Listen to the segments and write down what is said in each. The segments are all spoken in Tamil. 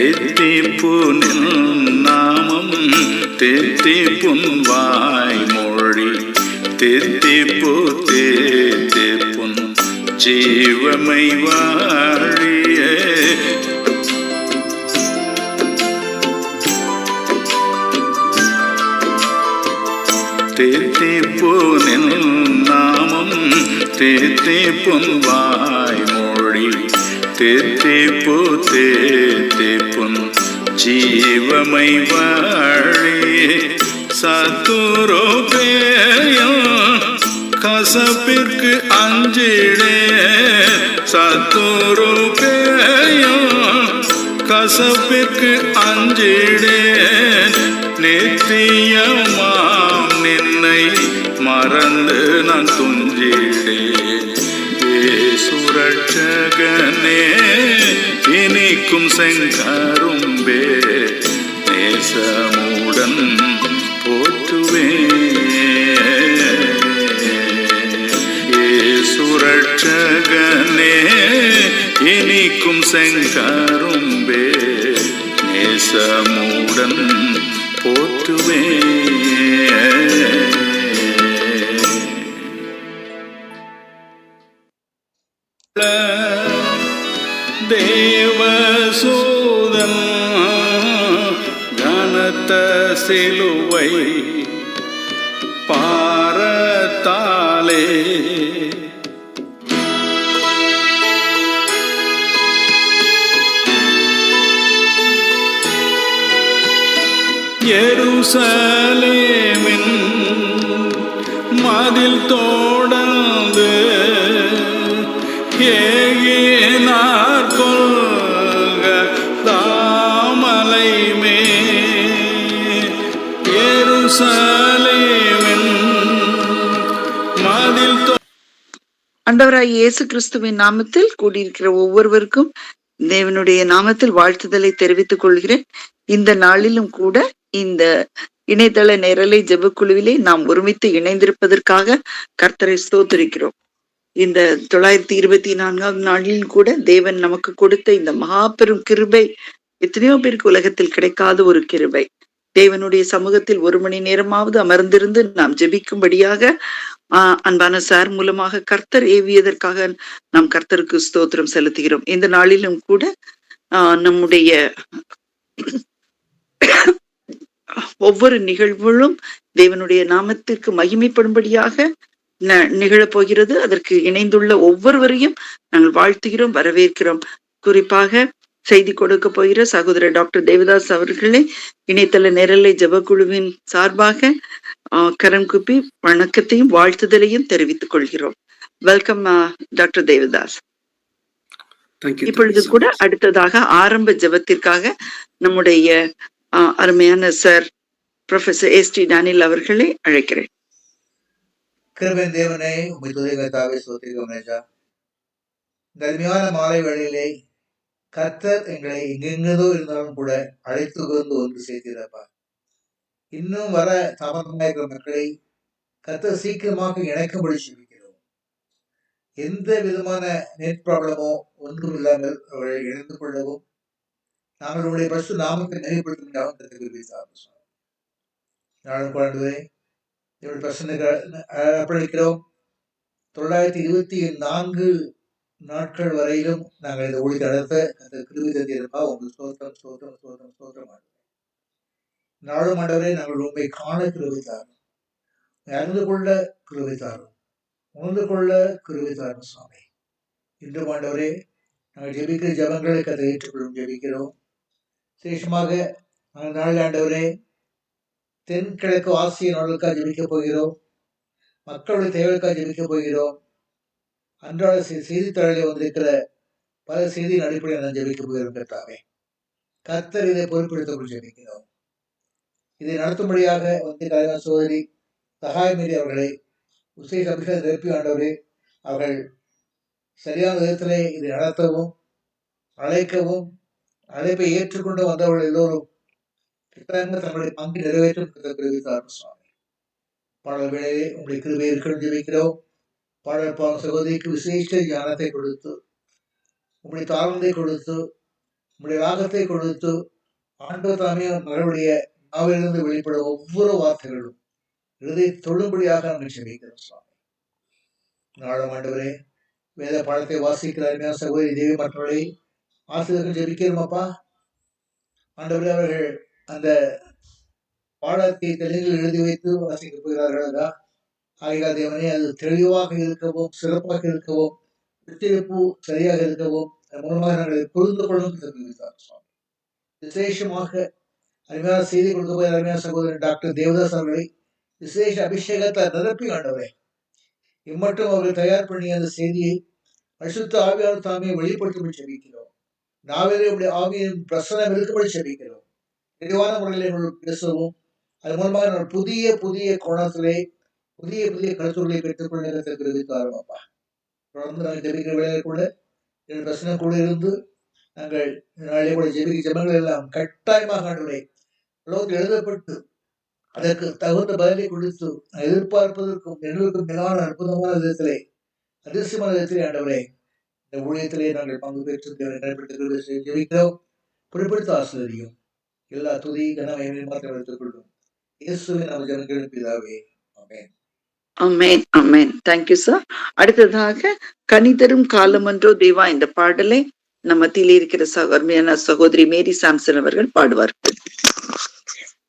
தித்திப்பு நாமம் தித்திப்புன் வாய்மொழி தித்திப்பு தித்திப்புன் ஜீவமை வாழிய தித்திப்பு நாமம் தித்திப்புன் வாய்மொழி தித்திப்பு தித்திப்புன் ஜீவமை வாழிய சத்துரோபேயம் கசப்பிற்கு அஞ்சிடே சத்துரோபேயம் கசப்பிற்கு அஞ்சிடே நித்தியமாம் நின்னை மறந்து நான் துஞ்சிடே சுரட்சகனே இனிக்கும் செங்கரும்பே நேசமுடன் போற்றுவே சுரட்சகனே இனிக்கும் செங்கரும்பே நேசமுடன் போற்றுவே தேவசூதன் கனத்த சிலுவை பாரத்தாலே எருசலேமின் மதில் தோடந்து ஏகினார் கொள்க தாமலை மே எருசலேமின் மதில் ஆண்டவராய் இயேசு கிறிஸ்துவின் நாமத்தில் கூடியிருக்கிற ஒவ்வொருவருக்கும் தேவனுடைய நாமத்தில் வாழ்த்துதலை தெரிவித்துக் கொள்கிறேன். இந்த நாளிலும் கூட இந்த இணையதள நேரலை ஜெபக்குழுவிலே நாம் ஒருமித்து இணைந்திருப்பதற்காக கர்த்தரை ஸ்தோத்திரிக்கிறோம். இந்த 924ஆம் நாளில் கூட தேவன் நமக்கு கொடுத்த இந்த மகாபெரும் கிருபை எத்தனையோ பேருக்கு உலகத்தில் கிடைக்காத ஒரு கிருபை. தேவனுடைய சமூகத்தில் 1 மணி நேரமாவது அமர்ந்திருந்து நாம் ஜெபிக்கும்படியாக அன்பான சார் மூலமாக கர்த்தர் ஏவியதற்காக நாம் கர்த்தருக்கு ஸ்தோத்திரம் செலுத்துகிறோம். இந்த நாளிலும் கூட நம்முடைய ஒவ்வொரு நிகழ்வுகளும் தேவனுடைய நாமத்திற்கு மகிமைப்படும்படியாக நிகழப்போகிறது. அதற்கு இணைந்துள்ள ஒவ்வொருவரையும் நாங்கள் வாழ்த்துகிறோம், வரவேற்கிறோம். குறிப்பாக செய்தி கொடுக்க போகிற சகோதரர் டாக்டர் தேவதாஸ் அவர்களே இணையதள நேரலை ஜெபக்குழுவின் சார்பாக கரம் குப்பி வணக்கத்தையும் வாழ்த்துதலையும் தெரிவித்துக் கொள்கிறோம். Welcome doctor Devadas. இப்பொழுது கூட அடுத்ததாக ஆரம்ப ஜெபத்திற்காக நம்முடைய அருமையான sir professor S D Daniel அவர்களை அழைக்கிறேன். கிருபையின் தேவனே, உம்மை துதிக்கிறதாவே ஸ்தோத்திரிக்கிறோம் ராஜா. இந்த அருமையான மாலை வேளையிலே கர்த்தர் எங்களை எங்கெங்கதோ இருந்தாலும் கூட அழைத்து வந்து ஒன்று சேர்த்திருப்பா. இன்னும் வர தாமதமாயிருக்கிற மக்களை கர்த்தர் சீக்கிரமாக இணைக்கும்படி ஜெபிக்கிறோம். எந்த விதமான நெட் ப்ராப்ளமோ ஒன்றும் இல்லாமல் அவர்களை இணைந்து கொள்ளவும் நாங்கள் உங்களுடைய பரிசுத்த நாமத்தை நிறைவுபடுத்தும் கருவித்தார். நாளும் குழந்தை என்னுடைய பிரச்சனைக்கு அர்ப்பணிக்கிறோம். 924 நாட்கள் வரையிலும் நாங்கள் இந்த ஊழியத்தை நடத்த அந்த கிருபை தந்திருப்பா. உங்களுக்கு ஸ்தோத்திரம் ஸ்தோத்திரம் ஸ்தோத்திரம் ஸ்தோத்திரம். நாளும் ஆண்டவரே, நாங்கள் உண்மை காண கிருபை தாரும், அறிந்து கொள்ள கிருபை தாரும், உணர்ந்து கொள்ள கிருபை தாரும் சுவாமி. இன்று ஆண்டவரே, நாங்கள் ஜெபிக்கிற ஜபங்களை கதை ஏற்றுக்கொள்ளும் ஜெபிக்கிறோம். விசேஷமாக நாங்கள் நாளில் ஆண்டவரே தென்கிழக்கு ஆசிய நாடுகளுக்காக ஜெபிக்க போகிறோம். மக்களுடைய தேவைக்காக ஜெபிக்க போகிறோம். அன்றாட செய்தித்தாளில் வந்திருக்கிற பல செய்தியின் அடிப்படையில் நான் ஜெபிக்க போகிறோம். கர்த்தாவே, கர்த்தர் இதை பொறுப்பெடுத்துக் ஜெபிக்கிறோம். இதை நடத்தும்படியாக வந்து கலைஞர் சோதரி சகாயமேரி அவர்களை விசேஷ அபிஷேகம் நிரப்பி ஆண்டவரே, அவர்கள் சரியான விதத்திலே இதை நடத்தவும் அழைக்கவும் அழைப்பை ஏற்றுக்கொண்டு வந்தவர்கள் எல்லோரும் தங்களுடைய பங்கு நிறைவேற்றும் சுவாமி. பாடல் வேளையிலே உங்களுடைய கிருபை இருக்கணும் ஜெபிக்கிறோம். பாடல் பாவம் சகோதரிக்கு விசேஷ ஞானத்தை கொடுத்து உங்களுடைய தாழ்ந்தை கொடுத்து உங்களுடைய ராகத்தை கொடுத்து ஆண்டவர் தாமே மகளுடைய நாவிலிருந்து வெளிப்படும் ஒவ்வொரு வார்த்தைகளும் இறுதி தொழும்படியாக நாங்கள் செபிக்கிறோம் சுவாமி. நாளும் ஆண்டவரே வேத பாடத்தை வாசிக்கிற அருமையான சகோதரி தேவி மற்றவர்களை ஆசிரியர்கள் ஜெபிக்கிறோமப்பா. ஆண்டவரே அவர்கள் அந்த பாடத்தை தெளிவில் எழுதி வைத்து வாசிக்க போகிறார்களா? ஆகிய தேவனே அது தெளிவாக இருக்கவும் சிறப்பாக இருக்கவும் உச்சரிப்பு சரியாக இருக்கவும் மூலமாக நாங்கள் புரிந்து கொள்ளும் தெரிவித்தார் சுவாமி. விசேஷமாக அருமையான செய்தி கொடுக்க போய் அருமையான சகோதரன் டாக்டர் தேவதாஸ் அவர்களை விசேஷ அபிஷேகத்தை நிரப்பி ஆண்டவரே இம்மட்டும் அவர்கள் தயார் பண்ணி அந்த செய்தியை பரிசுத்த ஆவியாளர் தாமே வெளிப்படுத்தும்படி செபிக்கிறோம். நாவிலே உடைய ஆவியின் பிரசனம் இருக்கும்படி செபிக்கிறோம். தெளிவான முறையில் எங்களுக்கு பேசவும் அது மூலமாக நான் புதிய புதிய கோணத்திலே புதிய புதிய கருத்துக்களை பெற்றுக்கொள்ள நேரத்தை தெரிவித்தாருமாப்பா. தொடர்ந்து நாங்கள் ஜெபிக்கிற வேலையில் கூட என் பிரச்சனை கூட இருந்து நாங்கள் நாளே கூட ஜெபிக்க ஜெபங்கள் எல்லாம் கட்டாயமாக ஆண்டவரே உலகத்தில் எழுதப்பட்டு அதற்கு தகுந்த பதிலை கொடுத்து எதிர்பார்ப்பதற்கும் எங்களுக்கும் மிகான அற்புதமான விதத்திலே அதிசயமான விதத்திலே ஆண்டவரே இந்த ஊழியத்திலே நாங்கள் பங்கு பெற்று நடைபெற்று ஜெபிக்கிறோம். குறிப்பிடுத்த ஆசிரியரையும் எல்லா துதி கனமையை மாற்றம் எடுத்துக் கொள்ளும் இயேசுவின் நம்ம ஜனங்கள் பிதாவே ஆமென். ஆமென் ஆமென். Thank you sir. அடுத்ததாக கனிதரும் காலமன்றோ தேவா இந்த பாடலை நம்ம மத்தியில் இருக்கிற அருமையான சகோதரி மேரி சாம்சன் அவர்கள் பாடுவார்கள்.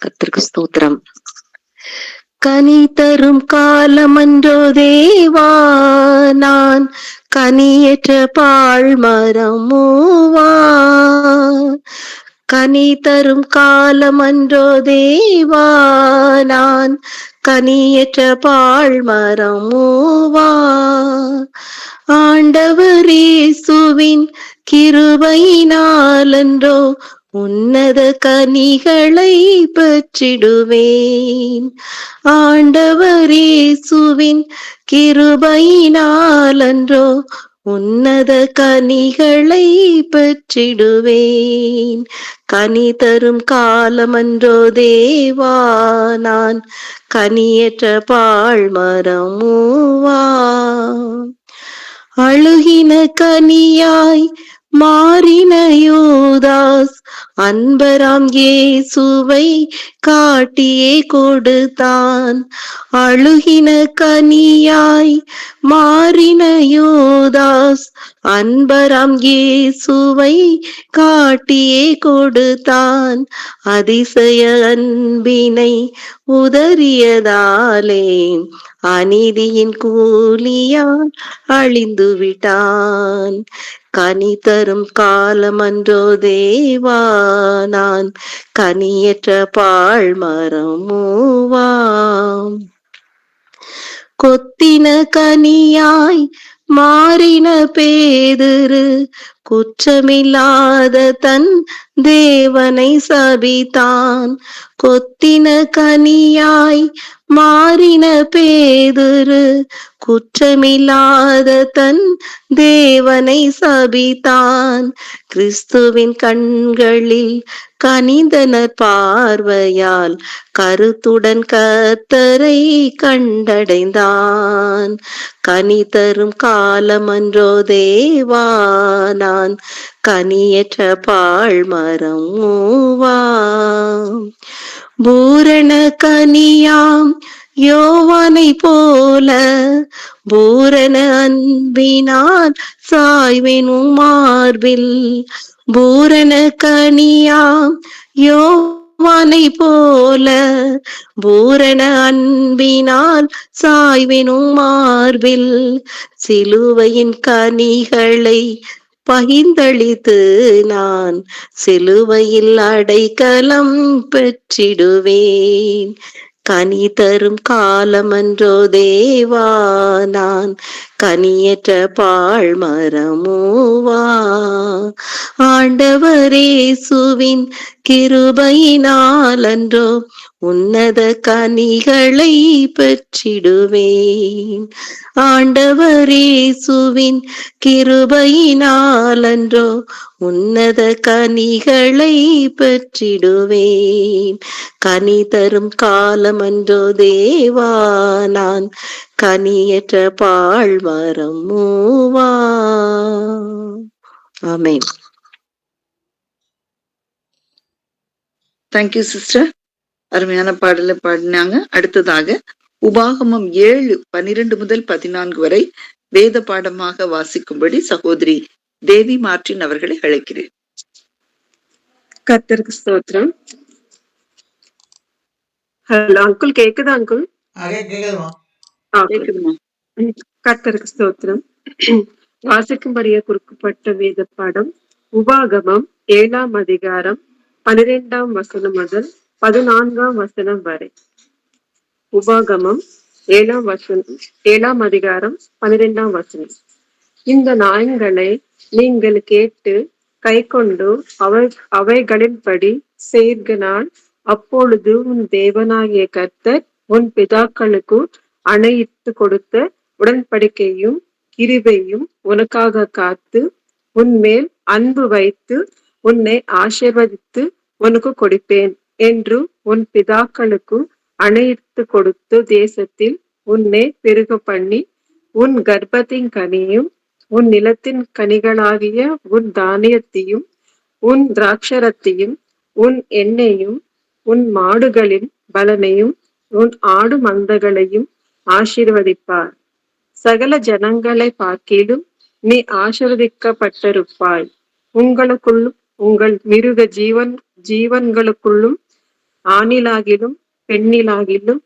கர்த்தருக்கு ஸ்தோத்திரம். கனி தரும் காலமன்றோ தேவா நான் கனியற்ற பாழ் மரம் மூவா. கனி தரும் காலமன்றோ தேவா நான் கனியற்ற பாழ் மரம் மூவா. ஆண்டவர் இயேசுவின் கிருபையினாலன்றோ உன்னத கனிகளை பெற்றிடுவேன். ஆண்டவர் இயேசுவின் கிருபையினாலன்றோ உன்னத கனிகளை பெற்றிடுவேன். கனி தரும் காலமன்றோ தேவா நான் கனியற்ற பாழ் மரம் மூவா. அழுகின கனியாய் மாறின யூதாஸ் அன்பராம் இயேசுவை காட்டியே கொடுத்தான். அழுகின கனியாய் மாறின யூதாஸ் அன்பராம் இயேசுவை காட்டியே கொடுத்தான். அதிசய அன்பினை உதறியதாலே அநீதியின் கூலியால் அழிந்து விட்டான். கனி தரும் காலமன்றோ தேவா நான் கனியற்ற பாழ் மரம் மூவா. கொத்தின கனியாய் மாறின பேதுரு குற்றமில்லாத தன் தேவனை சபித்தான். கொத்தின கனியாய் மாறின பேதுரு குற்றமில்லாத தன் தேவனை சபித்தான். கிறிஸ்துவின் கண்களில் கனிந்தனர் பார்வையால் கருத்துடன் கர்த்தரை கண்டடைந்தான். கனி தரும் காலமன்றோ தேவா நான் கனியற்ற பாழ் மரம் மூவா. பூரண கனியாம் யோவானை போல பூரண அன்பினால் சாய்வேனும் மார்பில். பூரண கனியாம் யோவானை போல பூரண அன்பினால் சாய்வேனும் மார்பில். சிலுவையின் கனிகளை பகிர்ந்தளித்து நான் சிலுவையில் அடைக்கலம் பெற்றிடுவேன். கனி தரும் காலமன்றோ தேவா நான் கனியற்ற பாழ் மரம் மூவா. ஆண்டவர் இயேசுவின் கிருபையினாலன்றோ உன்னத கனிகளை பெற்றிடுவேன். ஆண்டவர் இயேசுவின் கிருபையினாலன்றோ உன்னத கனிகளை பெற்றிடுவேன். கனி தரும் காலமன்றோ தேவா நான் கனியற்ற பாழ் மரம் மூவா. ஆமென். Thank you sister. அருமையான பாடலை பாடினாங்க. அடுத்ததாக உபாகமம் 7:12 முதல் 14 வரை வேத பாடமாக வாசிக்கும்படி சகோதரி தேவி மார்டின் அவர்களை அழைக்கிறேன். கர்த்தருக்கு ஸ்தோத்திரம். ஹலோ அங்குள், கேக்குதா அங்குள்? கேக்குதுமா. கேக்குதுமா? கர்த்தருக்கு ஸ்தோத்திரம். வாசிக்கும்படியே குறிக்கப்பட்ட வேத பாடம் உபாகமம் 7ஆம் அதிகாரம் 12ஆம் வசனம் முதல் 14ஆம் வசனம் வரை. உபாகமம் 7ஆம் அதிகாரம் 12ஆம் வசனம். இந்த நியாயங்களை நீங்கள் கேட்டு கை கொண்டு அவைகளின்படி செய்கனால் அப்பொழுது உன் தேவனாகிய கர்த்தர் உன் பிதாக்களுக்கு அணையிட்டு கொடுத்த உடன்படிக்கையும் கிருபையும் உனக்காக காத்து உன்மேல் அன்பு வைத்து உன்னை ஆசீர்வதித்து உனக்கு கொடுப்பேன் என்று உன் பிதாக்களுக்கு அணையிட்டு கொடுத்த தேசத்தில் உன்னை பெருக பண்ணி உன் கர்ப்பத்தின் கனியும் உன் நிலத்தின் கனிகளாகிய உன் தானியத்தையும் உன் திராட்சரத்தையும் உன் எண்ணெயும் உன் மாடுகளின் பலனையும் உன் ஆடு மந்தகளையும் ஆசீர்வதிப்பார். சகல ஜனங்களை பார்க்கிலும் நீ ஆசீர்வதிக்கப்பட்டிருப்பாய். உங்களுக்குள்ளும் உங்கள் மிருக ஜீவன்களுக்குள்ளும் ஆணிலாகிலும் பெண்ணிலாகிலும்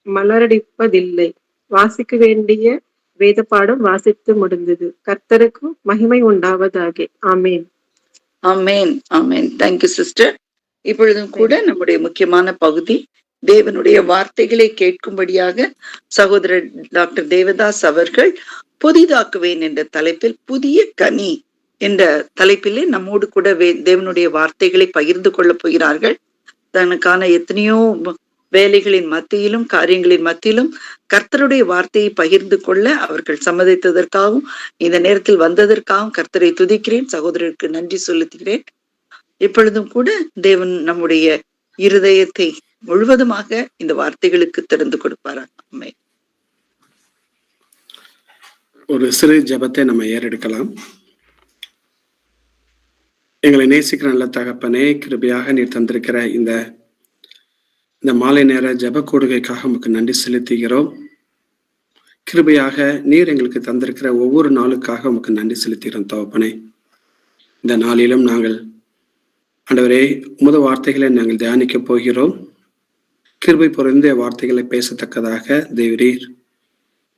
மலரடிப்பதில்லை. வாசிக்க வேண்டிய வேத பாடம் வாசித்து முடிந்தது. கர்த்தருக்கு மகிமை உண்டாவதாக. ஆமேன். ஆமேன், ஆமேன். Thank you sister. இப்பொழுதும் கூட நம்முடைய முக்கியமான பகுதி தேவனுடைய வார்த்தைகளை கேட்கும்படியாக சகோதரர் டாக்டர் தேவதாஸ் அவர்கள் புதிதாக்குவேன் என்ற தலைப்பில் புதிய கனி என்ற தலைப்பிலே நம்மோடு கூட தேவனுடைய வார்த்தைகளை பகிர்ந்து கொள்ளப் போகிறார்கள். தனக்கான எத்தனையோ வேலைகளின் மத்தியிலும் காரியங்களின் மத்தியிலும் கர்த்தருடைய வார்த்தையை பகிர்ந்து கொள்ள அவர்கள் சம்மதித்ததற்காகவும் இந்த நேரத்தில் வந்ததற்காகவும் கர்த்தரை துதிக்கிறேன். சகோதரருக்கு நன்றி செலுத்துகிறேன். இப்பொழுதும் கூட தேவன் நம்முடைய இருதயத்தை முழுவதுமாக இந்த வார்த்தைகளுக்கு திறந்து கொடுப்பாராம். ஒரு சிறு ஜெபத்தை நம்ம ஏறெடுக்கலாம். எங்களை நேசிக்கிற நல்ல தகப்பனே, கிருபையாக நீர் தந்திருக்கிற இந்த மாலை நேர ஜெப கூடுகைக்காக உமக்கு நன்றி செலுத்துகிறோம். கிருபையாக நீர் எங்களுக்கு தந்திருக்கிற ஒவ்வொரு நாளுக்காக உமக்கு நன்றி செலுத்துகிறோம் தகப்பனே. இந்த நாளிலும் நாங்கள் ஆண்டவரே உமது வார்த்தைகளை நாங்கள் தியானிக்க போகிறோம். கிருபை பொருந்திய வார்த்தைகளை பேசத்தக்கதாக தேவரீர்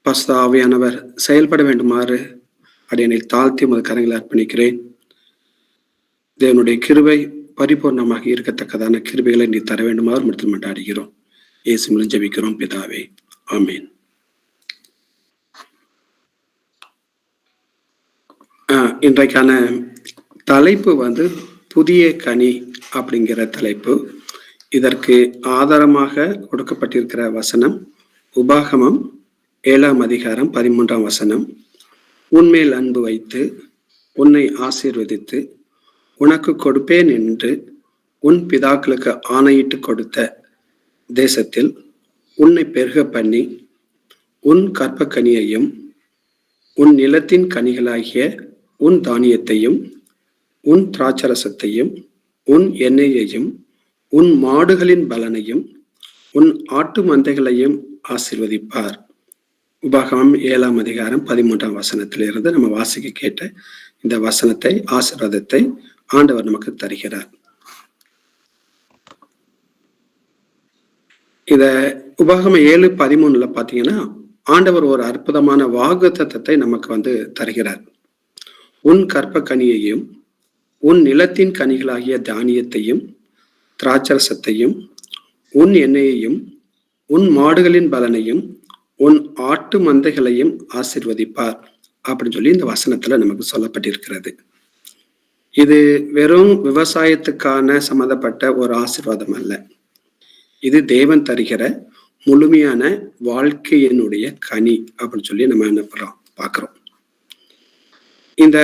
பரிசுத்த ஆவியானவர் செயல்பட வேண்டுமாறு அடியனை தாழ்த்தி உமது கரங்களை அர்ப்பணிக்கிறேன். தேவனுடைய கிருபை பரிபூர்ணமாக இருக்கத்தக்கதான கிருபைகளை நீ தர வேண்டுமாறு மட்டும் மன்றாடுகிறோம். இயேசு மூலம் ஜெபிக்கிறோம் பிதாவே, ஆமேன். இன்றைக்கான தலைப்பு புதிய கனி அப்படிங்கிற தலைப்பு. இதற்கு ஆதாரமாக கொடுக்கப்பட்டிருக்கிற வசனம் உபாகமம் 7ஆம் அதிகாரம் 13ஆம் வசனம். உன்மேல் அன்பு வைத்து உன்னை ஆசீர்வதித்து உனக்கு கொடுப்பேன் என்று உன் பிதாக்களுக்கு ஆணையிட்டு கொடுத்த தேசத்தில் உன்னை பெருக பண்ணி உன் கற்பக்கனியையும் உன் நிலத்தின் கனிகளாகிய உன் தானியத்தையும் உன் திராட்சரசத்தையும் உன் எண்ணெயையும் உன் மாடுகளின் பலனையும் உன் ஆட்டு மந்தைகளையும் ஆசீர்வதிப்பார். உபாகமம் 7ஆம் அதிகாரம் 13ஆம் வசனத்திலிருந்து நம்ம வாசிக்க கேட்ட இந்த வசனத்தை, ஆசீர்வாதத்தை ஆண்டவர் நமக்கு தருகிறார். இத உபாகமம் 7:13 பாத்தீங்கன்னா ஆண்டவர் ஒரு அற்புதமான வாக்குத்தத்தத்தை நமக்கு தருகிறார். உன் கற்பக்கனியையும் உன் நிலத்தின் கனிகளாகிய தானியத்தையும் திராட்சரசத்தையும் உன் எண்ணெயையும் உன் மாடுகளின் பலனையும் உன் ஆட்டு மந்தைகளையும் ஆசீர்வதிப்பார் அப்படின்னு சொல்லி இந்த வசனத்துல நமக்கு சொல்லப்பட்டிருக்கிறது. இது வெறும் விவசாயத்துக்கான சம்பந்தப்பட்ட ஒரு ஆசீர்வாதம் அல்ல. இது தேவன் தருகிற முழுமையான வாழ்க்கையினுடைய கனி அப்படின்னு சொல்லி நம்ம என்ன பார்க்கிறோம். இந்த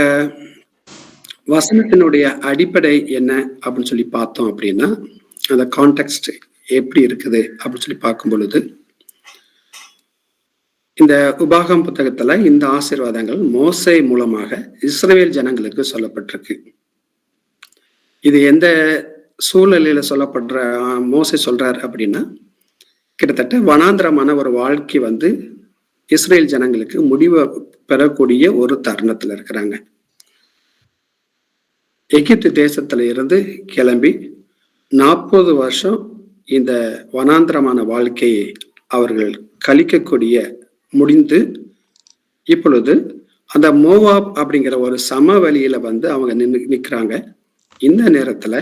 வசனத்தினுடைய அடிப்படை என்ன அப்படின்னு சொல்லி பார்த்தோம் அப்படின்னா, அந்த கான்டெக்ஸ்ட் எப்படி இருக்குது அப்படின்னு சொல்லி பார்க்கும் பொழுது, இந்த உபாகம் புத்தகத்துல இந்த ஆசீர்வாதங்கள் மோசே மூலமாக இஸ்ரவேல் ஜனங்களுக்கு சொல்லப்பட்டிருக்கு. இது எந்த சூழ்நிலையில சொல்லப்படுற மோசே சொல்றார் அப்படின்னா, கிட்டத்தட்ட வனாந்திரமான ஒரு வாழ்க்கை வந்து இஸ்ரேல் ஜனங்களுக்கு முடிவு பெறக்கூடிய ஒரு தருணத்துல இருக்கிறாங்க. எகிப்து தேசத்துல இருந்து கிளம்பி 40 வருஷம் இந்த வனாந்திரமான வாழ்க்கையை அவர்கள் கழிக்கக்கூடிய முடிந்து, இப்பொழுது அந்த மோவாப் அப்படிங்கிற ஒரு சமவெளியில வந்து அவங்க நிற்கிறாங்க. இந்த நேரத்துல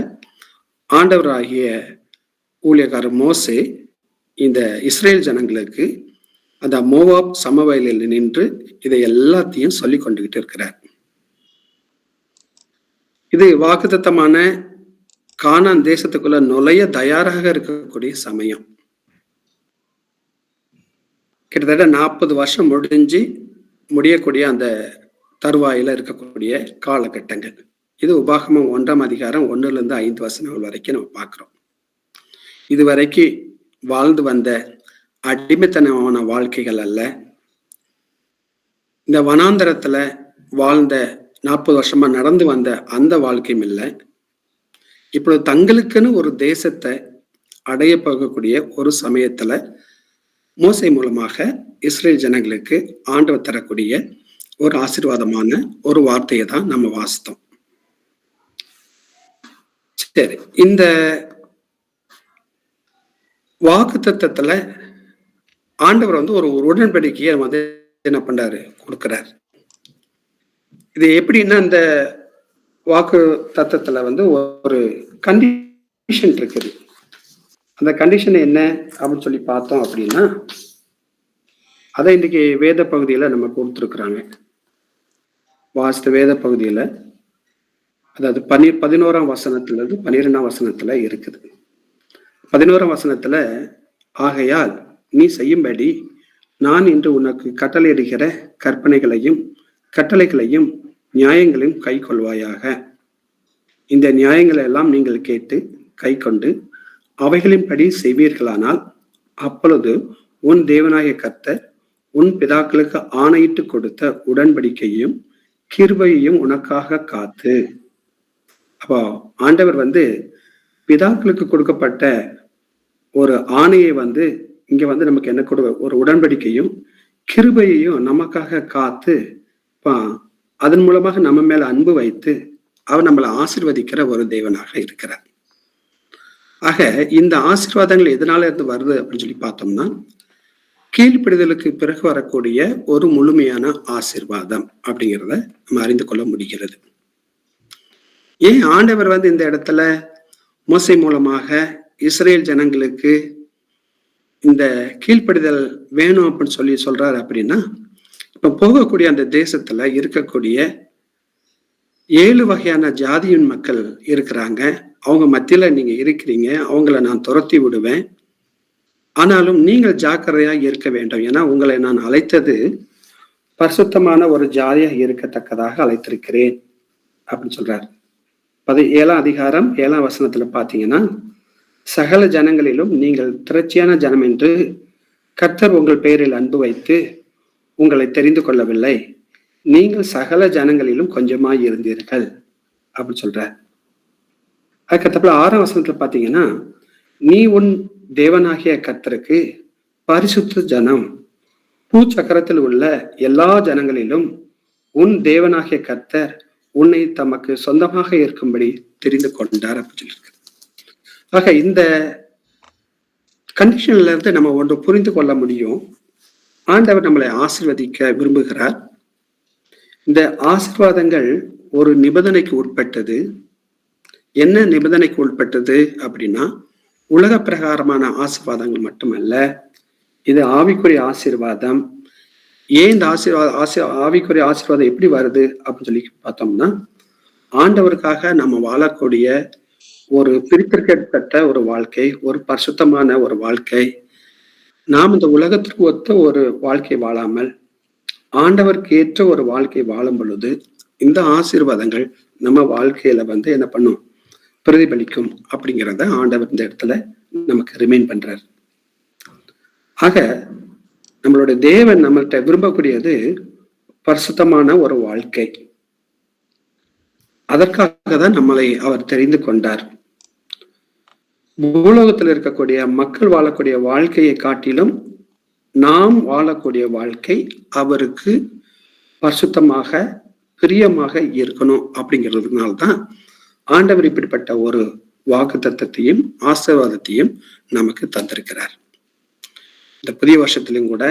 ஆண்டவராகிய ஊழியக்காரர் மோசே இந்த இஸ்ரேல் ஜனங்களுக்கு அந்த மோவாப் சமவெளியில் நின்று இதை எல்லாத்தையும் சொல்லி கொண்டுகிட்டு இருக்கிறார். இது வாக்குத்தத்தமான கானான் தேசத்துக்குள்ள நுழைய தயாராக இருக்கக்கூடிய சமயம். கிட்டத்தட்ட 40 வருஷம் முடியக்கூடிய அந்த தருவாயில இருக்கக்கூடிய காலகட்டங்கள். இது உபாகமம் 1ஆம் அதிகாரம் 1லிருந்து 5 வசனங்கள் வரைக்கும் நம்ம பார்க்கிறோம். இதுவரைக்கும் வாழ்ந்து வந்த அடிமைத்தனமான வாழ்க்கைகள் அல்ல, இந்த வனாந்தரத்துல வாழ்ந்த 40 வருஷமா நடந்து வந்த அந்த வாழ்க்கையும் இல்லை. இப்பொழுது தங்களுக்குன்னு ஒரு தேசத்தை அடைய போகக்கூடிய ஒரு சமயத்துல மோசே மூலமாக இஸ்ரேல் ஜனங்களுக்கு ஆண்டவர் தரக்கூடிய ஒரு ஆசீர்வாதமான ஒரு வார்த்தையை தான் நம்ம வாசித்தோம். சரி, இந்த வாக்குத்தத்தத்துல ஆண்டவர் வந்து ஒரு உடன்படிக்கையை வந்து என்ன பண்றாரு, கொடுக்கிறார். இது எப்படின்னா, இந்த வாக்கு தத்தத்துல வந்து ஒரு கண்டிஷன் இருக்குது. அந்த கண்டிஷன் என்ன அப்படின்னு சொல்லி பார்த்தோம் அப்படின்னா, அதை இன்னைக்கு வேத பகுதியில நம்ம கொடுத்துருக்குறாங்க. வாஸ்து வேத பகுதியில, அதாவது 11ஆம் வசனத்துல இருந்து 12ஆம் வசனத்துல இருக்குது. 11ஆம் வசனத்துல, ஆகையால் நீ செய்யும்படி நான் இன்று உனக்கு கட்டளையிடுகிற கட்டளைகளையும் நியாயங்களையும் கை கொள்வாயாக. இந்த நியாயங்களை எல்லாம் நீங்கள் கேட்டு கை கொண்டு அவைகளின்படி செய்வீர்களானால், அப்பொழுது உன் தேவனாகிய கர்த்தர் உன் பிதாக்களுக்கு ஆணையிட்டு கொடுத்த உடன்படிக்கையும் கிருபையையும் உனக்காக காத்து. அப்போ ஆண்டவர் வந்து பிதாக்களுக்கு கொடுக்கப்பட்ட ஒரு ஆணையை வந்து இங்க வந்து நமக்கு என்ன ஒரு உடன்படிக்கையும் கிருபையையும் நமக்காக காத்து, அதன் மூலமாக நம்ம மேல அன்பு வைத்து அவர் நம்மளை ஆசீர்வதிக்கிற ஒரு தேவனாக இருக்கிறார். ஆக இந்த ஆசீர்வாதங்கள் எதனால இருந்து வருது அப்படின்னு சொல்லி பார்த்தோம்னா, கீழ்ப்படிதலுக்கு பிறகு வரக்கூடிய ஒரு முழுமையான ஆசீர்வாதம் அப்படிங்கிறத நம்ம அறிந்து கொள்ள முடிகிறது. ஏன் ஆண்டவர் வந்து இந்த இடத்துல மோசே மூலமாக இஸ்ரேல் ஜனங்களுக்கு இந்த கீழ்ப்படிதல் வேணும் அப்படின்னு சொல்றாரு அப்படின்னா, இப்ப போகக்கூடிய அந்த தேசத்துல இருக்கக்கூடிய 7 வகையான ஜாதியின் மக்கள் இருக்கிறாங்க. அவங்க மத்தியில நீங்க இருக்கிறீங்க, அவங்கள நான் துரத்தி விடுவேன். ஆனாலும் நீங்கள் ஜாக்கிரதையா இருக்க வேண்டும். ஏன்னா உங்களை நான் அழைத்தது பரிசுத்தமான ஒரு ஜாதியாக இருக்கத்தக்கதாக அழைத்திருக்கிறேன் அப்படின்னு சொல்றாரு. 7ஆம் அதிகாரம் 7ஆம் வசனத்துல பாத்தீங்கன்னா, சகல ஜனங்களிலும் நீங்கள் திரட்சியான ஜனம் என்று கர்த்தர் உங்கள் பெயரில் அன்பு வைத்து உங்களை தெரிந்து கொள்ளவில்லை. நீங்கள் சகல ஜனங்களிலும் கொஞ்சமாய் இருந்தீர்கள் அப்படின்னு சொல்ற. அதுக்கப்புறம் 6ஆம் வசனத்துல பாத்தீங்கன்னா, நீ உன் தேவனாகிய கர்த்தருக்கு பரிசுத்த ஜனம், பூச்சக்கரத்தில் உள்ள எல்லா ஜனங்களிலும் உன் தேவனாகிய கர்த்தர் உன்னை தமக்கு சொந்தமாக இருக்கும்படி தெரிந்து கொண்டார் அப்படின்னு சொல்லியிருக்கு. ஆக இந்த கண்டிஷன்ல இருந்து நம்ம ஒன்று புரிந்து கொள்ள முடியும். ஆண்டவர் நம்மளை ஆசீர்வதிக்க விரும்புகிறார். இந்த ஆசீர்வாதங்கள் ஒரு நிபந்தனைக்கு உட்பட்டது. என்ன நிபந்தனைக்கு உட்பட்டது அப்படின்னா, உலக பிரகாரமான ஆசீர்வாதங்கள் மட்டுமல்ல, இது ஆவிக்குரிய ஆசீர்வாதம். ஏன் இந்த ஆவிக்குரிய ஆசீர்வாதம் எப்படி வருது அப்படின்னு சொல்லி பார்த்தோம்னா, ஆண்டவருக்காக நம்ம வாழக்கூடிய ஒரு பிரித்திருக்கப்பட்ட ஒரு வாழ்க்கை, ஒரு பரிசுத்தமான ஒரு வாழ்க்கை, நாம் இந்த உலகத்திற்கு ஒத்த ஒரு வாழ்க்கை வாழாமல் ஆண்டவருக்கு ஏற்ற ஒரு வாழ்க்கை வாழும் பொழுது இந்த ஆசீர்வாதங்கள் நம்ம வாழ்க்கையில வந்து என்ன பண்ணும், பிரதிபலிக்கும் அப்படிங்கிறத ஆண்டவர் இந்த இடத்துல நமக்கு ரிமைண்ட் பண்றார். ஆக நம்மளுடைய தேவன் நம்மள்கிட்ட விரும்பக்கூடியது பரிசுத்தமான ஒரு வாழ்க்கை. அதற்காக தான் நம்மளை அவர் தெரிந்து கொண்டார். பூலோகத்தில் இருக்கக்கூடிய மக்கள் வாழக்கூடிய வாழ்க்கையை காட்டிலும் நாம் வாழக்கூடிய வாழ்க்கை அவருக்கு பரிசுத்தமாக பிரியமாக இருக்கணும் அப்படிங்கிறதுனால்தான் ஆண்டவர் இப்படிப்பட்ட ஒரு வாக்குத்தத்தத்தையும் ஆசீர்வாதத்தையும் நமக்கு தந்திருக்கிறார். இந்த புதிய வருஷத்திலும் கூட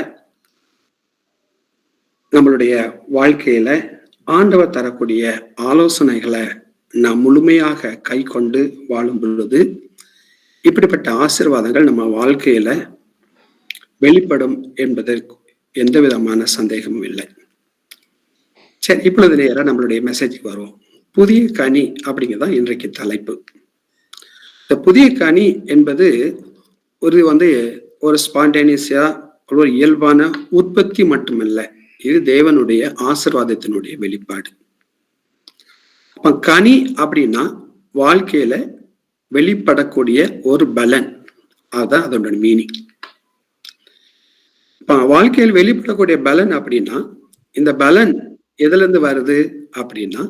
நம்மளுடைய வாழ்க்கையில ஆண்டவர் தரக்கூடிய ஆலோசனைகளை நாம் முழுமையாக கை கொண்டு வாழும் பொழுது இப்படிப்பட்ட ஆசீர்வாதங்கள் நம்ம வாழ்க்கையில வெளிப்படும் என்பதற்கு எந்த விதமான சந்தேகமும் இல்லை. சரி, இப்பொழுது நேரம் நம்மளுடைய மெசேஜுக்கு வருவோம். புதிய கனி அப்படிங்கிறதான் இன்றைக்கு தலைப்பு. இந்த புதிய கனி என்பது ஒரு ஸ்பான்டேனியஸா ஒரு இயல்பான உற்பத்தி மட்டுமல்ல, இது தேவனுடைய ஆசீர்வாதத்தினுடைய வெளிப்பாடு. அப்ப கனி அப்படின்னா வாழ்க்கையில வெளிப்படக்கூடிய ஒரு பலன், அதுதான் அதோட மீனிங். வாழ்க்கையில் வெளிப்படக்கூடிய பலன் அப்படின்னா இந்த பலன் எதுல இருந்து வருது அப்படின்னா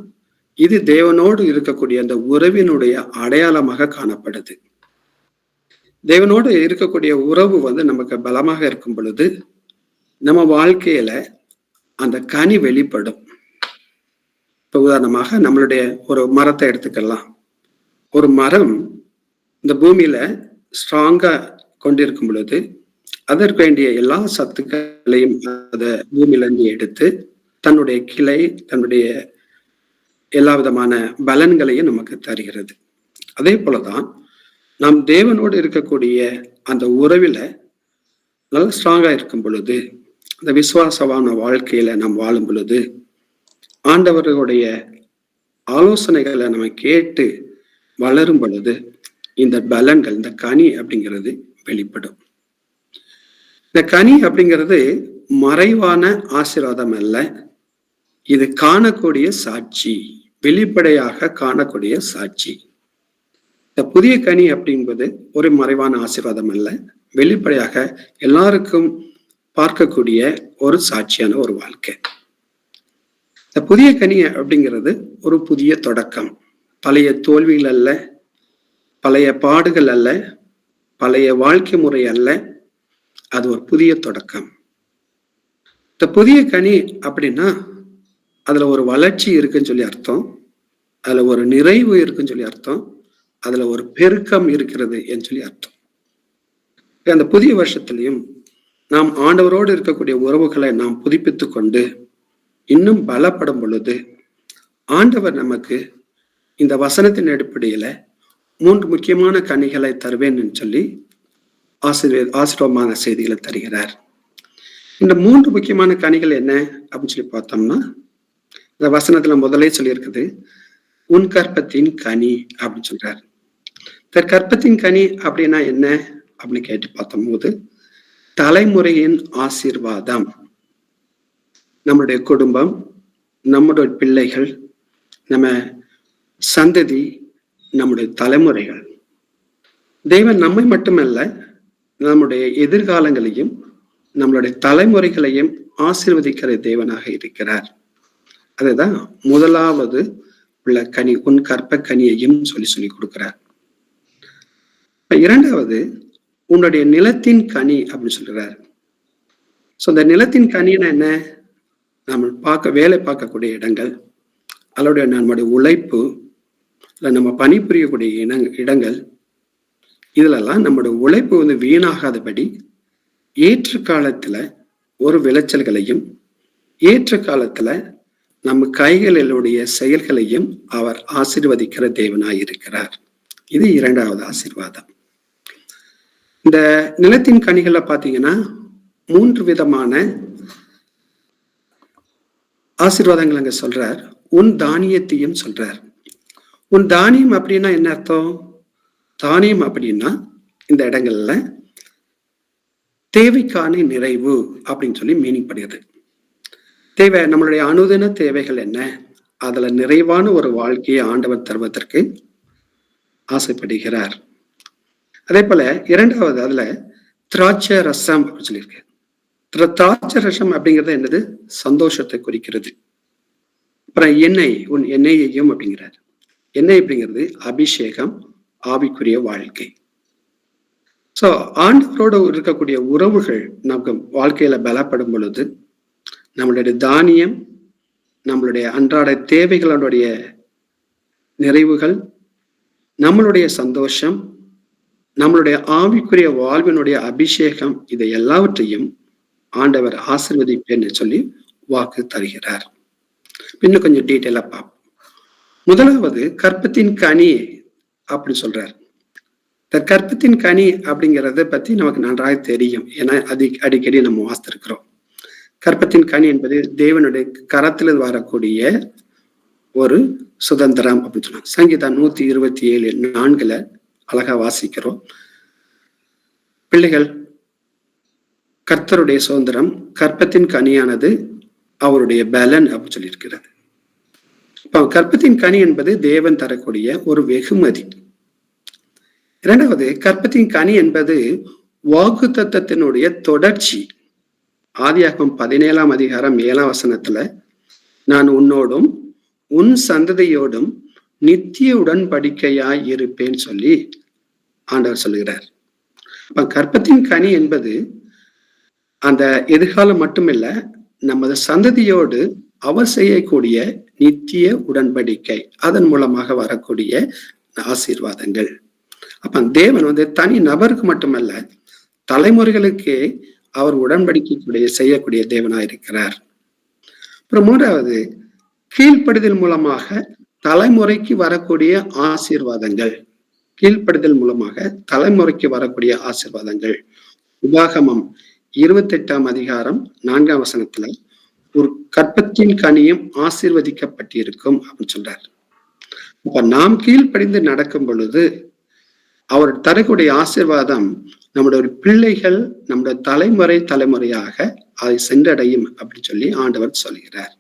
இது தேவனோடு இருக்கக்கூடிய அந்த உறவினுடைய அடையாளமாக காணப்படுது. தேவனோடு இருக்கக்கூடிய உறவு நமக்கு பலமாக இருக்கும் பொழுது நம்ம வாழ்க்கையில அந்த கனி வெளிப்படும். இப்ப உதாரணமாக நம்மளுடைய ஒரு மரத்தை எடுத்துக்கலாம். ஒரு மரம் இந்த பூமியில ஸ்ட்ராங்கா கொண்டிருக்கும் பொழுது அதற்கு வேண்டிய எல்லா சத்துக்களையும் அத பூமியில இருந்து எடுத்து தன்னுடைய கிளை, தன்னுடைய எல்லா விதமான பலன்களையும் நமக்கு தருகிறது. அதே போலதான் நாம் தேவனோடு இருக்கக்கூடிய அந்த உறவில நல்லா ஸ்ட்ராங்கா இருக்கும் பொழுது, அந்த விசுவாசமான வாழ்க்கையில நாம் வாழும் பொழுது ஆண்டவர்களுடைய ஆலோசனைகளை நம்ம கேட்டு வளரும் பொழுது இந்த பலன்கள், இந்த கனி அப்படிங்கிறது வெளிப்படும். இந்த கனி அப்படிங்கிறது மறைவான ஆசீர்வாதம் அல்ல, இது காணக்கூடிய சாட்சி, வெளிப்படையாக காணக்கூடிய சாட்சி. இந்த புதிய கனி அப்படின்பது ஒரு மறைவான ஆசீர்வாதம் அல்ல, வெளிப்படையாக எல்லாருக்கும் பார்க்கக்கூடிய ஒரு சாட்சியான ஒரு வாழ்க்கை. இந்த புதிய கனி அப்படிங்கிறது ஒரு புதிய தொடக்கம். பழைய தோல்விகள் அல்ல, பழைய பாடுகள் அல்ல, பழைய வாழ்க்கை முறை அல்ல, அது ஒரு புதிய தொடக்கம். இந்த புதிய கனி அப்படின்னா அதுல ஒரு வளர்ச்சி இருக்குன்னு சொல்லி அர்த்தம், அதுல ஒரு நிறைவு இருக்குன்னு சொல்லி அர்த்தம், அதுல ஒரு பெருக்கம் இருக்கிறது என்று சொல்லி அர்த்தம். அந்த புதிய வருஷத்திலையும் நாம் ஆண்டவரோடு இருக்கக்கூடிய உறவுகளை நாம் புதுப்பித்து கொண்டு இன்னும் பலப்படும் பொழுது ஆண்டவர் நமக்கு இந்த வசனத்தின் அடிப்படையில 3 முக்கியமான கனிகளை தருவேன் சொல்லி ஆசீர்வாதமான செய்திகளை தருகிறார். இந்த 3 முக்கியமான கனிகள் என்ன அப்படின்னு சொல்லி பார்த்தோம்னா, இந்த வசனத்துல முதலே சொல்லியிருக்குது, உன் கற்பத்தின் கனி அப்படின்னு சொல்றாரு. இந்த கற்பத்தின் கனி அப்படின்னா என்ன அப்படின்னு கேட்டு பார்த்தோம் போது, தலைமுறையின் ஆசீர்வாதம். நம்முடைய குடும்பம், நம்முடைய பிள்ளைகள், நம்ம சந்ததி, நம்முடைய தலைமுறைகள், தேவன் நம்மை மட்டுமல்ல நம்முடைய எதிர்காலங்களையும் நம்மளுடைய தலைமுறைகளையும் ஆசீர்வதிக்கிற தேவனாக இருக்கிறார். அதுதான் முதலாவது உள்ள கனி, உன் கற்ப கனியையும் சொல்லி கொடுக்கிறார். இரண்டாவது உன்னுடைய நிலத்தின் கனி அப்படின்னு சொல்றார். இந்த நிலத்தின் கனின்னா என்ன? நம்ம வேலை பார்க்கக்கூடிய இடங்கள், அதோடைய நம்முடைய உழைப்பு, நம்ம பணிபுரியக்கூடிய இடங்கள், இதுலெல்லாம் நம்முடைய உழைப்பு வீணாகாதபடி ஏற்ற காலத்துல ஒரு விளைச்சல்களையும் ஏற்ற காலத்துல நம்ம கைகளுடைய செயல்களையும் அவர் ஆசீர்வதிக்கிற தேவனாய் இருக்கிறார். இது இரண்டாவது ஆசீர்வாதம். இந்த நிலத்தின் கனிகளை பார்த்தீங்கன்னா 3 விதமான ஆசீர்வாதங்கள் அங்க சொல்றார். உன் தானியத்தையும் சொல்றார். உன் தானியம் அப்படின்னா என்ன அர்த்தம்? தானியம் அப்படின்னா இந்த இடங்கள்ல தேவைக்கான நிறைவு அப்படின்னு சொல்லி மீனிங் பண்ணுது. தேவை, நம்மளுடைய அனுதின தேவைகள் என்ன, அதுல நிறைவான ஒரு வாழ்க்கையை ஆண்டவர் தருவதற்கு ஆசைப்படுகிறார். அதே போல இரண்டாவது அதுல திராட்சை ரசம் அப்படின்னு சொல்லியிருக்கு. திராட்சை ரசம் அப்படிங்கிறது என்னது? சந்தோஷத்தை குறிக்கிறது. அப்புறம் எண்ணெய், உன் எண்ணெயையும் அப்படிங்கிறார். எண்ணெய் அப்படிங்கிறது அபிஷேகம், ஆவிக்குரிய வாழ்க்கை. சோ ஆண்டவரோடு இருக்கக்கூடிய உறவுகள் நமக்கு வாழ்க்கையில பலப்படும் பொழுது நம்மளுடைய தானியம், நம்மளுடைய அன்றாட தேவைகளுடைய நிறைவுகள், நம்மளுடைய சந்தோஷம், நம்மளுடைய ஆவிக்குரிய வாழ்வினுடைய அபிஷேகம், இதை எல்லாவற்றையும் ஆண்டவர் ஆசீர்வதிப்பேன்னு சொல்லி வாக்கு தருகிறார். இன்னும் கொஞ்சம் டீட்டெயிலா பார்ப்போம். முதலாவது கற்பத்தின் கனி அப்படி சொல்றார். இந்த கற்பத்தின் கனி அப்படிங்கிறத பத்தி நமக்கு நன்றாக தெரியும். ஏன்னா அடிக்கடி நம்ம வாசித்திருக்கிறோம். கற்பத்தின் கனி என்பது தேவனுடைய கரத்தில் வரக்கூடிய ஒரு சுதந்திரம் அப்படின்னு சொன்னாங்க. சங்கீதம் 127:4 அழகா வாசிக்கிறோம். பிள்ளைகள் கர்த்தருடைய சுதந்திரம், கற்பத்தின் கனியானது அவருடைய பலன் அப்படின்னு சொல்லி இருக்கிறது. இப்போ கற்பத்தின் கனி என்பது தேவன் தரக்கூடிய ஒரு வெகுமதி. இரண்டாவது, கற்பத்தின் கனி என்பது வாக்குத்தத்தத்தினுடைய தொடர்ச்சி. ஆதியாகமம் 17:7 நான் உன்னோடும் உன் சந்ததியோடும் நித்திய உடன்படிக்கையாய் இருப்பேன் சொல்லி ஆண்டவர் சொல்லுகிறார். அப்ப கற்பத்தின் கனி என்பது அந்த எதிர்காலம் மட்டுமில்ல, நமது சந்ததியோடு அவர் செய்யக்கூடிய நித்திய உடன்படிக்கை, அதன் மூலமாக வரக்கூடிய ஆசீர்வாதங்கள். அப்ப தேவன் தனி நபருக்கு மட்டுமல்ல, தலைமுறைகளுக்கே அவர் உடன்படிக்கை செய்யக்கூடிய தேவனாயிருக்கிறார். அப்புறம் மூன்றாவது, கீழ்ப்படிதல் மூலமாக தலைமுறைக்கு வரக்கூடிய ஆசீர்வாதங்கள். கீழ்ப்படிதல் மூலமாக தலைமுறைக்கு வரக்கூடிய ஆசீர்வாதங்கள். உபாகமம் 28:4 ஒரு கற்பத்தின் கனியும் ஆசீர்வதிக்கப்பட்டிருக்கும் அப்படின்னு சொல்றார். அப்ப நாம் கீழ்ப்படிந்து நடக்கும் பொழுது அவர் தரக்கூடிய ஆசீர்வாதம் நம்முடைய பிள்ளைகள், நம்முடைய தலைமுறையாக அதை சென்றடையும் அப்படின்னு சொல்லி ஆண்டவர் சொல்கிறார்.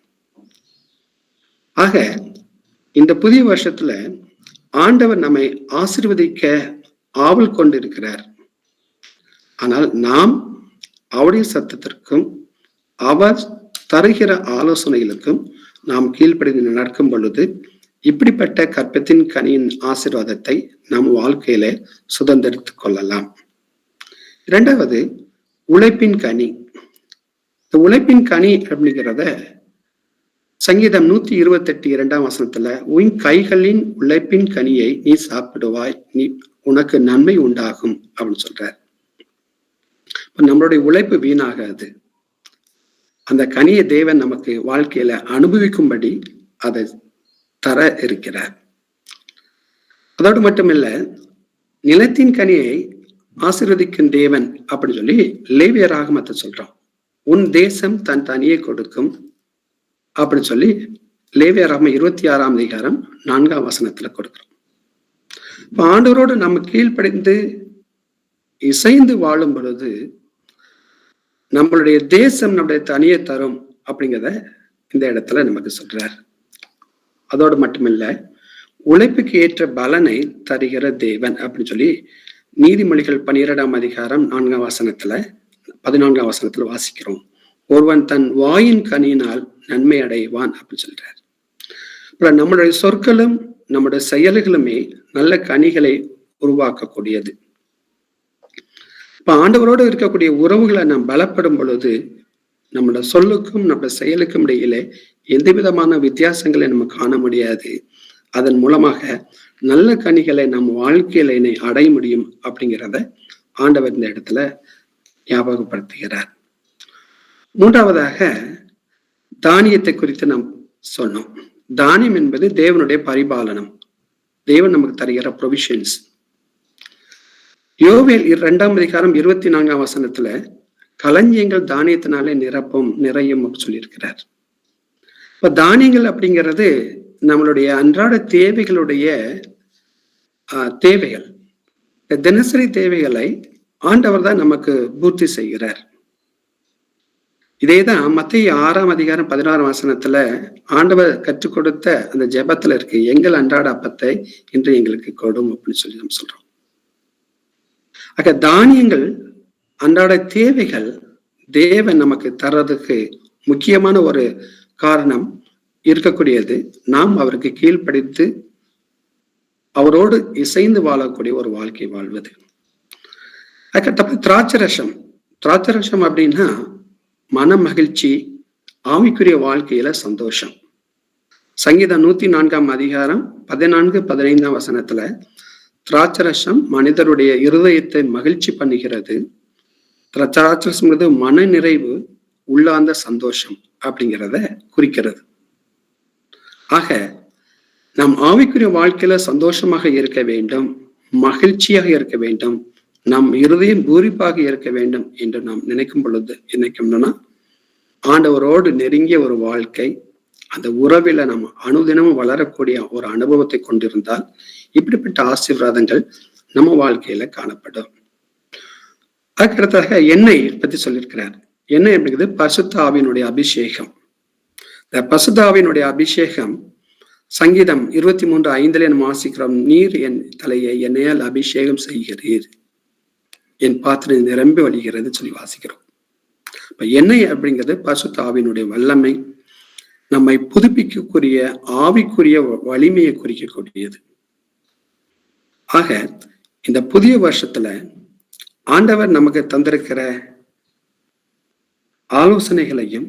ஆக இந்த புதிய வருஷத்துல ஆண்டவர் நம்மை ஆசீர்வதிக்க ஆவல் கொண்டிருக்கிறார். ஆனால் நாம் அவருடைய சத்தத்திற்கும் அவர் தருகிற ஆலோசனைகளுக்கும் நாம் கீழ்ப்படிந்து நடக்கும் பொழுது இப்படிப்பட்ட கற்பத்தின் கனியின் ஆசீர்வாதத்தை நம் வாழ்க்கையில சுதந்திரித்துக் கொள்ளலாம். இரண்டாவது, உழைப்பின் கனி. இந்த உழைப்பின் கனி அப்படிங்கிறத சங்கீதம் 128:2 உன் கைகளின் உழைப்பின் கனியை நீ சாப்பிடுவாய், நீ உனக்கு நன்மை உண்டாகும் அப்படின்னு சொல்றார். நம்மளுடைய உழைப்பு வீணாகாது. அந்த கனியை தேவன் நமக்கு வாழ்க்கையில அனுபவிக்கும்படி அதை தர இருக்கிறார். அதோடு மட்டுமில்ல, நிலத்தின் கனியை ஆசீர்வதிக்கும் தேவன் அப்படின்னு சொல்லி லேவியராகமத்தை சொல்றோம். உன் தேசம் தன் தனியை கொடுக்கும் அப்படின்னு சொல்லி லேவியராகமம் 26:4 கொடுக்கிறோம். இப்ப ஆண்டவரோடு நம்ம கீழ்ப்படிந்து இசைந்து வாழும் பொழுது நம்மளுடைய தேசம் நம்முடைய தனியை தரும் அப்படிங்கிறத இந்த இடத்துல நமக்கு சொல்றார். அதோடு மட்டுமில்ல, உழைப்புக்கு ஏற்ற பலனை தருகிற தேவன் அப்படின்னு சொல்லி நீதிமொழிகள் 12:4 14 வாசிக்கிறோம். ஒருவன் தன் வாயின் கனியினால் நன்மை அடைவான் அப்படின்னு சொல்றார். அப்புறம் நம்மளுடைய சொற்களும் நம்முடைய செயல்களுமே நல்ல கனிகளை உருவாக்கக்கூடியது. இப்ப ஆண்டவரோடு இருக்கக்கூடிய உறவுகளை நாம் பலப்படும் பொழுது நம்மளோட சொல்லுக்கும் நம்மளோட செயலுக்கும் இடையிலே எந்த விதமான வித்தியாசங்களை நம்ம காண முடியாது. அதன் மூலமாக நல்ல கனிகளை நம் வாழ்க்கையில அடைய முடியும் அப்படிங்கிறத ஆண்டவர் இந்த இடத்துல ஞாபகப்படுத்துகிறார். மூன்றாவதாக, தானியத்தை குறித்து நாம் சொன்னோம். தானியம் என்பது தேவனுடைய பரிபாலனம், தேவன் நமக்கு தருகிற ப்ரொவிஷன்ஸ். யோவேல் 2:24 களஞ்சியங்கள் தானியத்தினாலே நிறையும் சொல்லியிருக்கிறார். இப்ப தானியங்கள் அப்படிங்கிறது நம்மளுடைய அன்றாட தேவைகளுடைய தேவைகள், தினசரி தேவைகளை ஆண்டவர் தான் நமக்கு பூர்த்தி செய்கிறார். இதேதான் மத்தேயு 6:16 ஆண்டவர் கற்றுக் கொடுத்த அந்த ஜெபத்துல இருக்கு. எங்கள் அன்றாட அப்பத்தை இன்று எங்களுக்கு கொடும் அப்படின்னு சொல்லி நம்ம சொல்றோம். ஆக தானியங்கள் அன்றாட தேவைகள் தேவன் நமக்கு தர்றதுக்கு முக்கியமான ஒரு காரணம் இருக்கக்கூடியது நாம் அவருக்கு கீழ்ப்படித்து அவரோடு இசைந்து வாழக்கூடிய ஒரு வாழ்க்கை வாழ்வது. அதுக்கப்புறம் திராட்சரசம். திராட்சரசம் அப்படின்னா மன மகிழ்ச்சி, ஆவிக்குரிய வாழ்க்கையில சந்தோஷம். சங்கீதம் 104 அதிகாரம் 14, 15 வசனத்துல திராட்சரசம் மனிதருடைய இருதயத்தை மகிழ்ச்சி பண்ணுகிறது. திராட்சரசம்ங்கிறது மன நிறைவு, உள்ளார்ந்த சந்தோஷம் அப்படிங்கிறத குறிக்கிறது. ஆக நாம் ஆவிக்குரிய வாழ்க்கையில சந்தோஷமாக இருக்க வேண்டும், மகிழ்ச்சியாக இருக்க வேண்டும், நம் இருதயம் பூரிப்பாக இருக்க வேண்டும் என்று நாம் நினைக்கும் பொழுது நினைக்கணும்னா ஆண்டவரோடு நெருங்கிய ஒரு வாழ்க்கை, அந்த உறவில நம்ம அனுதினமும் வளரக்கூடிய ஒரு அனுபவத்தை கொண்டிருந்தால் இப்படிப்பட்ட ஆசீர்வாதங்கள் நம்ம வாழ்க்கையில காணப்படும். அதுக்கடுத்ததாக எண்ணெய் பத்தி சொல்லியிருக்கிறார். எண்ணெய் அப்படிங்கிறது பரிசுத்த ஆவியினுடைய அபிஷேகம். இந்த பரிசுத்த ஆவியினுடைய அபிஷேகம் சங்கீதம் 23:5 நம்ம வாசிக்கிறோம். நீர் என் தலையை எண்ணெயால் அபிஷேகம் செய்கிறீர், என் பாத்திரம் நிரம்பி வழிகிறது சொல்லி வாசிக்கிறோம். இப்ப எண்ணெய் அப்படிங்கிறது பரிசுத்த ஆவியினுடைய வல்லமை, நம்மை புதுப்பிக்கக்கூடிய ஆவிக்குரிய வலிமையை குறிக்கக்கூடியது. ஆக இந்த புதிய வருஷத்துல ஆண்டவர் நமக்கு தந்திருக்கிற ஆலோசனைகளையும்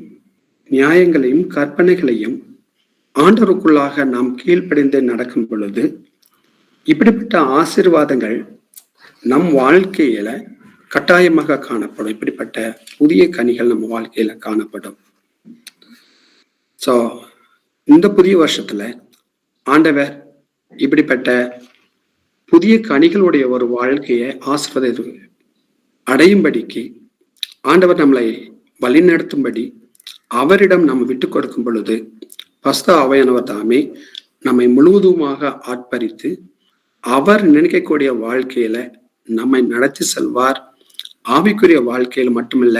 நியாயங்களையும் கற்பனைகளையும் ஆண்டவருக்குள்ளாக நாம் கீழ்ப்படிந்து நடக்கும் பொழுது இப்படிப்பட்ட ஆசீர்வாதங்கள் நம் வாழ்க்கையில கட்டாயமாக காணப்படும். இப்படிப்பட்ட புதிய கனிகள் நம்ம வாழ்க்கையில காணப்படும். சோ இந்த புதிய வருஷத்துல ஆண்டவர் இப்படிப்பட்ட புதிய கனிகளுடைய ஒரு வாழ்க்கையை ஆசீர்வாத அடையும்படிக்கு ஆண்டவர் நம்மளை வழிநடத்தும்படி அவரிடம் நம்ம விட்டு கொடுக்கும் பொழுது பரிசுத்த ஆவியானவர் தாமே நம்மை முழுவதுமாக ஆட்பரித்து அவர் நினைக்கக்கூடிய வாழ்க்கையில நம்மை நடத்தி செல்வார். ஆவிக்குரிய வாழ்க்கையில் மட்டுமில்ல,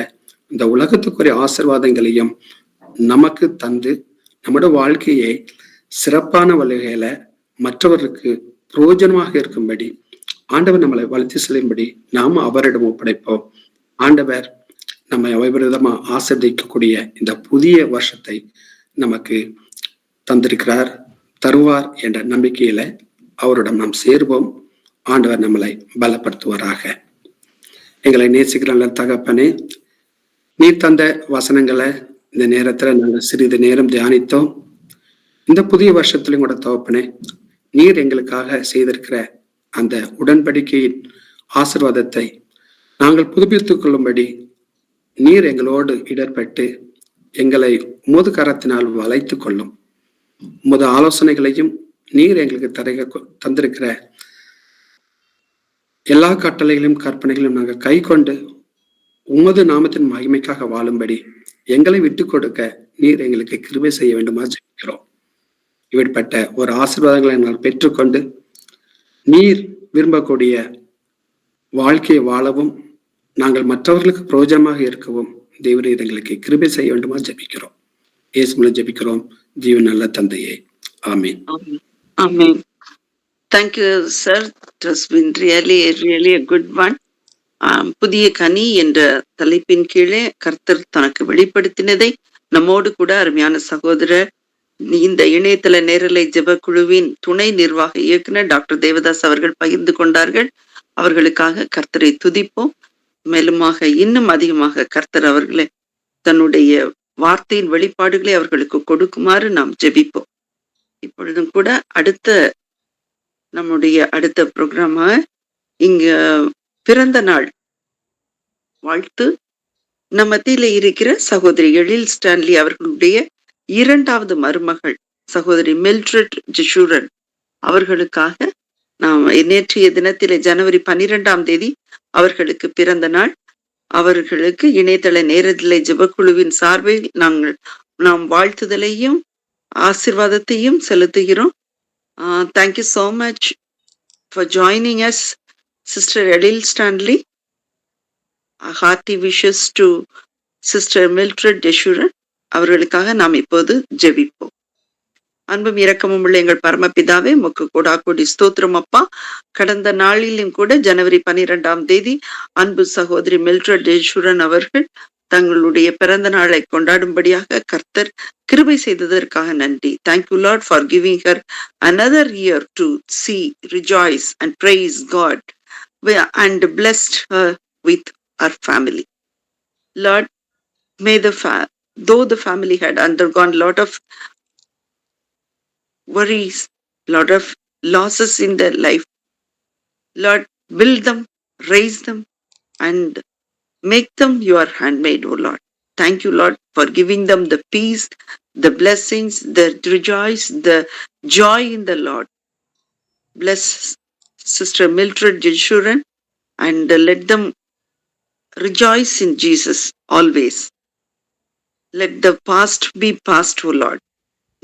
இந்த உலகத்துக்குரிய ஆசீர்வாதங்களையும் நமக்கு தந்து நம்முடைய வாழ்க்கையை சிறப்பான வழிகையில மற்றவருக்கு பிரயோஜனமாக இருக்கும்படி ஆண்டவர் நம்மளை வளர்த்தி செல்லும்படி நாம அவரிடம் ஒப்படைப்போம். ஆண்டவர் நம்மை அவைவிதமா ஆசீர்வதிக்கக்கூடிய இந்த புதிய வருஷத்தை நமக்கு தந்திருக்கிறார், தருவார் என்ற நம்பிக்கையில அவரிடம் நாம் சேர்வோம். ஆண்டவர் நம்மளை பலப்படுத்துவாராக. எங்களை நேசிக்கிற நல்ல தகப்பனே, நீர் தந்த வசனங்களை இந்த நேரத்துல நாங்கள் சிறிது நேரம் தியானித்தோம். இந்த புதிய வருஷத்துலையும் கூட தகப்பனே, நீர் எங்களுக்காக செய்திருக்கிற அந்த உடன்படிக்கையின் ஆசீர்வாதத்தை நாங்கள் புதுப்பித்துக் கொள்ளும்படி நீர் எங்களோடு இடர்பட்டு எங்களை உமது கரத்தினால் வளைத்து கொள்ளும். உமது ஆலோசனைகளையும் நீர் எங்களுக்கு தந்திருக்கிற எல்லா கட்டளைகளையும் கற்பனைகளையும் நாங்கள் கை கொண்டு உமது நாமத்தின் மகிமைக்காக வாழும்படி எங்களை விட்டு கொடுக்க நீர் எங்களுக்கு கிருபை செய்ய வேண்டுமா ஜெபிக்கிறோம். இப்படிப்பட்ட ஒரு ஆசீர்வாதங்களை நாங்கள் பெற்றுக்கொண்டு நீர் விரும்பக்கூடிய வாழ்க்கையை வாழவும் நாங்கள் மற்றவர்களுக்கு பிரயோஜனமாக இருக்கவும் தேவரீர் எங்களுக்கு கிருபை செய்ய வேண்டுமா ஜெபிக்கிறோம். இயேசுவின் ஜெபிக்கிறோம் ஜீவன் நல்ல தந்தையே, ஆமென். Amen. Thank you, sir. It has been really a good one. புதிய கனி என்ற தலைப்பின் கீழே கர்த்தர் தனக்கு வெளிப்படுத்தினதை நம்மோடு கூட அருமையான சகோதரர், இந்த இணையதள நேரலை ஜெப குழுவின் துணை நிர்வாக இயக்குனர் டாக்டர் தேவதாஸ் அவர்கள் பகிர்ந்து கொண்டார்கள். அவர்களுக்காக கர்த்தரை துதிப்போம். மேலுமாக இன்னும் அதிகமாக கர்த்தர் அவர்களை தன்னுடைய வார்த்தையின் வெளிப்பாடுகளை அவர்களுக்கு கொடுக்குமாறு நாம் ஜெபிப்போம். இப்பொழுதும் கூட நம்முடைய அடுத்த ப்ரோக்ராமாக இங்க பிறந்த நாள் வாழ்த்து நம் மத்தியில இருக்கிற சகோதரி எழில் ஸ்டான்லி அவர்களுடைய இரண்டாவது மருமகள் சகோதரி மில்ட்ரட் ஜெஷூரன் அவர்களுக்காக நாம் நேற்றைய தினத்திலே ஜனவரி 12 அவர்களுக்கு பிறந்த நாள். அவர்களுக்கு இணையதள நேரலை ஜெபக்குழுவின் சார்பில் நாம் வாழ்த்துதலையும் ஆசீர்வாதத்தையும் செலுத்துகிறோம். Thank you so much for joining us, Sister Edil Stanley. A hearty wishes to Sister Mildred Deshuran. அவர்களுக்காக நாம் இப்போது ஜெபிப்போம். அன்பும் இரக்கமும் உள்ள எங்கள் பரமபிதாவே, உமக்கு கோடாகோடி ஸ்தோத்திரம் அப்பா. கடந்த நாளிலும் கூட ஜனவரி 12 அன்பு சகோதரி மில்ட்ரட் டெஷூரன் அவர்கள் தங்களுடைய பிறந்த நாளை கொண்டாடும்படியாக கர்த்தர் கிருபை செய்ததற்காக நன்றி. Thank you Lord for giving her another year to see, rejoice and praise God and blessed her with our family. Lord, may though the family had undergone a lot of worries, lot of losses in their life, Lord, build them, raise them, and make them your handmaid, O Lord. Thank you, Lord, for giving them the peace, the blessings, the rejoice, the joy in the Lord. Bless Sister Mildred Jeshurun and let them rejoice in Jesus always. Let the past be past, O Lord.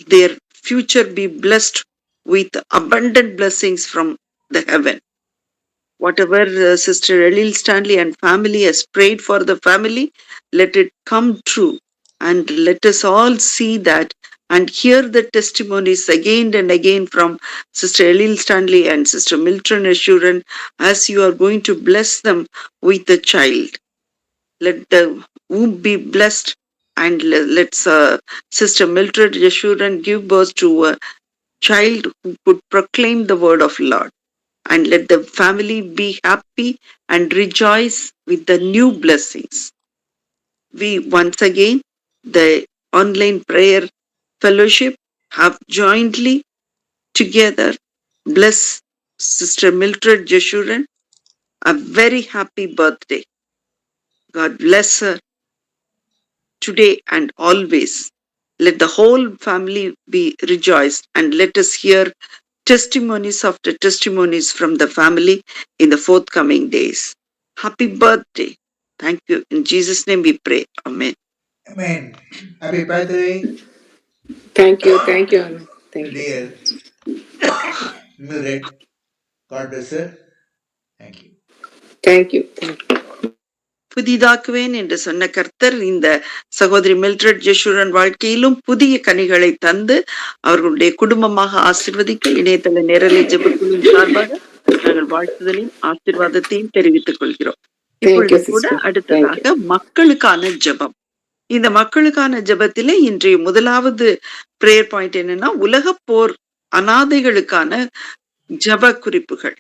Their future be blessed with abundant blessings from the heaven. Whatever Sister Elil Stanley and family has prayed for the family, let it come true. And let us all see that and hear the testimonies again and again from Sister Elil Stanley and Sister Milton Assuran as you are going to bless them with the child. Let the womb be blessed, and let's Sister Mildred Assuran give birth to a child who could proclaim the word of Lord. And let the family be happy and rejoice with the new blessings. We once again, the online prayer fellowship, have jointly together bless Sister Mildred Jeshurun a very happy birthday. God bless her today and always. Let the whole family be rejoiced, and let us hear testimonies after testimonies from the family in the forthcoming days. Happy birthday. Thank you. In Jesus' name we pray. Amen. Amen. Happy birthday, Thank you, Anna. Thank you so dear much. Mildred. God bless her. Thank you. Thank you. Thank you. புதிதாக்குவேன் என்று சொன்ன கர்த்தர் இந்த சகோதரி மில்ட்ரட் ஜெஷூரன் வாழ்க்கையிலும் புதிய கனிகளை தந்து அவர்களுடைய குடும்பமாக ஆசீர்வதிக்க இணையதள நேரலை ஜெபக்குழுவின் சார்பாக நாங்கள் வாழ்த்துதலையும் ஆசீர்வாதத்தையும் தெரிவித்துக் கொள்கிறோம். Thank you, இப்பொழுது கூட sister. Thank அடுத்ததாக you. மக்களுக்கான ஜெபம். இந்த மக்களுக்கான ஜெபத்திலே இன்றைய முதலாவது பிரேயர் பாயிண்ட் என்னன்னா, உலக போர் அனாதைகளுக்கான ஜெப குறிப்புகள்.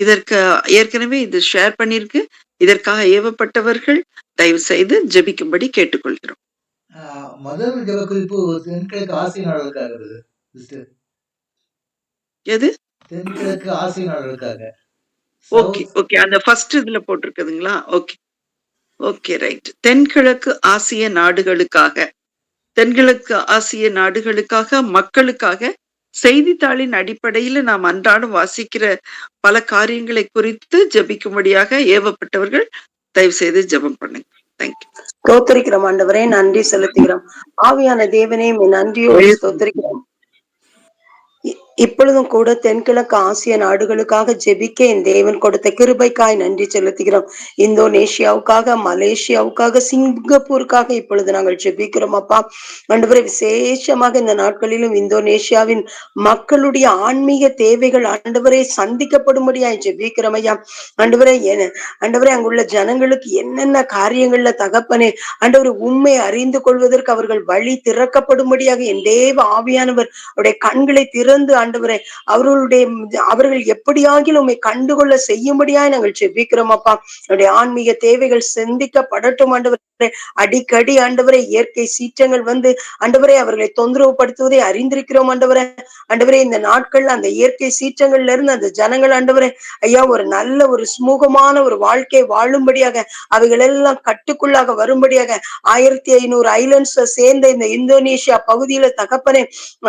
இதற்கு ஏற்கனவே இது ஷேர் பண்ணிருக்கு. இதற்காக ஏவப்பட்டவர்கள் தயவு செய்து ஜெபிக்கும்படி கேட்டுக்கொள்கிறோம். முதல் ஜெப குறிப்பு தென்கிழக்கு ஆசிய நாடுகளுக்காக. எது? தென்கிழக்கு ஆசிய நாடுகளுக்காக. ஓகே ஓகே, அந்த ஃபர்ஸ்ட் இதுல போட்டிருக்குதுங்களா? Okay okay, right. தென்கிழக்கு ஆசிய நாடுகளுக்காக, தென்கிழக்கு ஆசிய நாடுகளுக்காக, மக்களுக்காக செய்தித்தாளின் அடிப்படையில நாம் அன்றாடம் வாசிக்கிற பல காரியங்களை குறித்து ஜெபிக்கும்படியாக ஏவப்பட்டவர்கள் தயவு செய்து ஜெபம் பண்ணுங்க. தேங்க்யூ. ஸ்தோத்திரிக்கிறோம் ஆண்டவரே, நன்றி செலுத்துகிறோம். ஆவியான தேவனே, நன்றியோடு ஸ்தோத்திரிக்கிறோம். இப்பொழுதும் கூட தென்கிழக்கு ஆசிய நாடுகளுக்காக ஜெபிக்க என் தேவன் கொடுத்த கிருபைக்காய் நன்றி செலுத்துகிறோம். இந்தோனேஷியாவுக்காக, மலேசியாவுக்காக, சிங்கப்பூருக்காக இப்பொழுது நாங்கள் ஜெபிக்கிறோம் அப்பா. ஆண்டவரே, விசேஷமாக இந்த நாட்களிலும் இந்தோனேஷியாவின் மக்களுடைய ஆன்மீக தேவைகள் ஆண்டவரே சந்திக்கப்படும்படியாய் ஜெபிக்கிறோம் ஐயா. ஆண்டவரே, ஆண்டவரே, அங்குள்ள ஜனங்களுக்கு என்னென்ன காரியங்கள்ல தகப்பனே ஆண்டவர் உண்மை அறிந்து கொள்வதற்கு அவர்கள் வழி திறக்கப்படும்படியாக என் தேவ ஆவியானவர் அவருடைய கண்களை திறந்து ஆண்டவரே அவர்கள் எப்படியாகிலும் உண்மை கண்டுகொள்ள செய்யும்படியாய் நாங்கள் ஜெபிக்கிறோம் அப்பா. அவருடைய ஆன்மீக தேவைகள் சிந்திக்கப்படட்டும் ஆண்டவரே. அடிக்கடி ஆண்டவரே இயற்கை சீற்றங்கள் வந்து ஆண்டவரே அவர்களை தொந்தரவு படுத்துவதை அறிந்திருக்கிறோம் ஆண்டவரே. ஆண்டவரே, இந்த நாட்கள்ல அந்த இயற்கை சீற்றங்கள்ல இருந்து அந்த ஜனங்கள் ஆண்டவரே ஐயா ஒரு நல்ல ஒரு சுமூகமான ஒரு வாழ்க்கை வாழும்படியாக அவைகள் எல்லாம் கட்டுக்குள்ளாக வரும்படியாக 1500 ஐலண்ட்ஸ் சேர்ந்த இந்த இந்தோனேஷியா பகுதியில தகப்பனே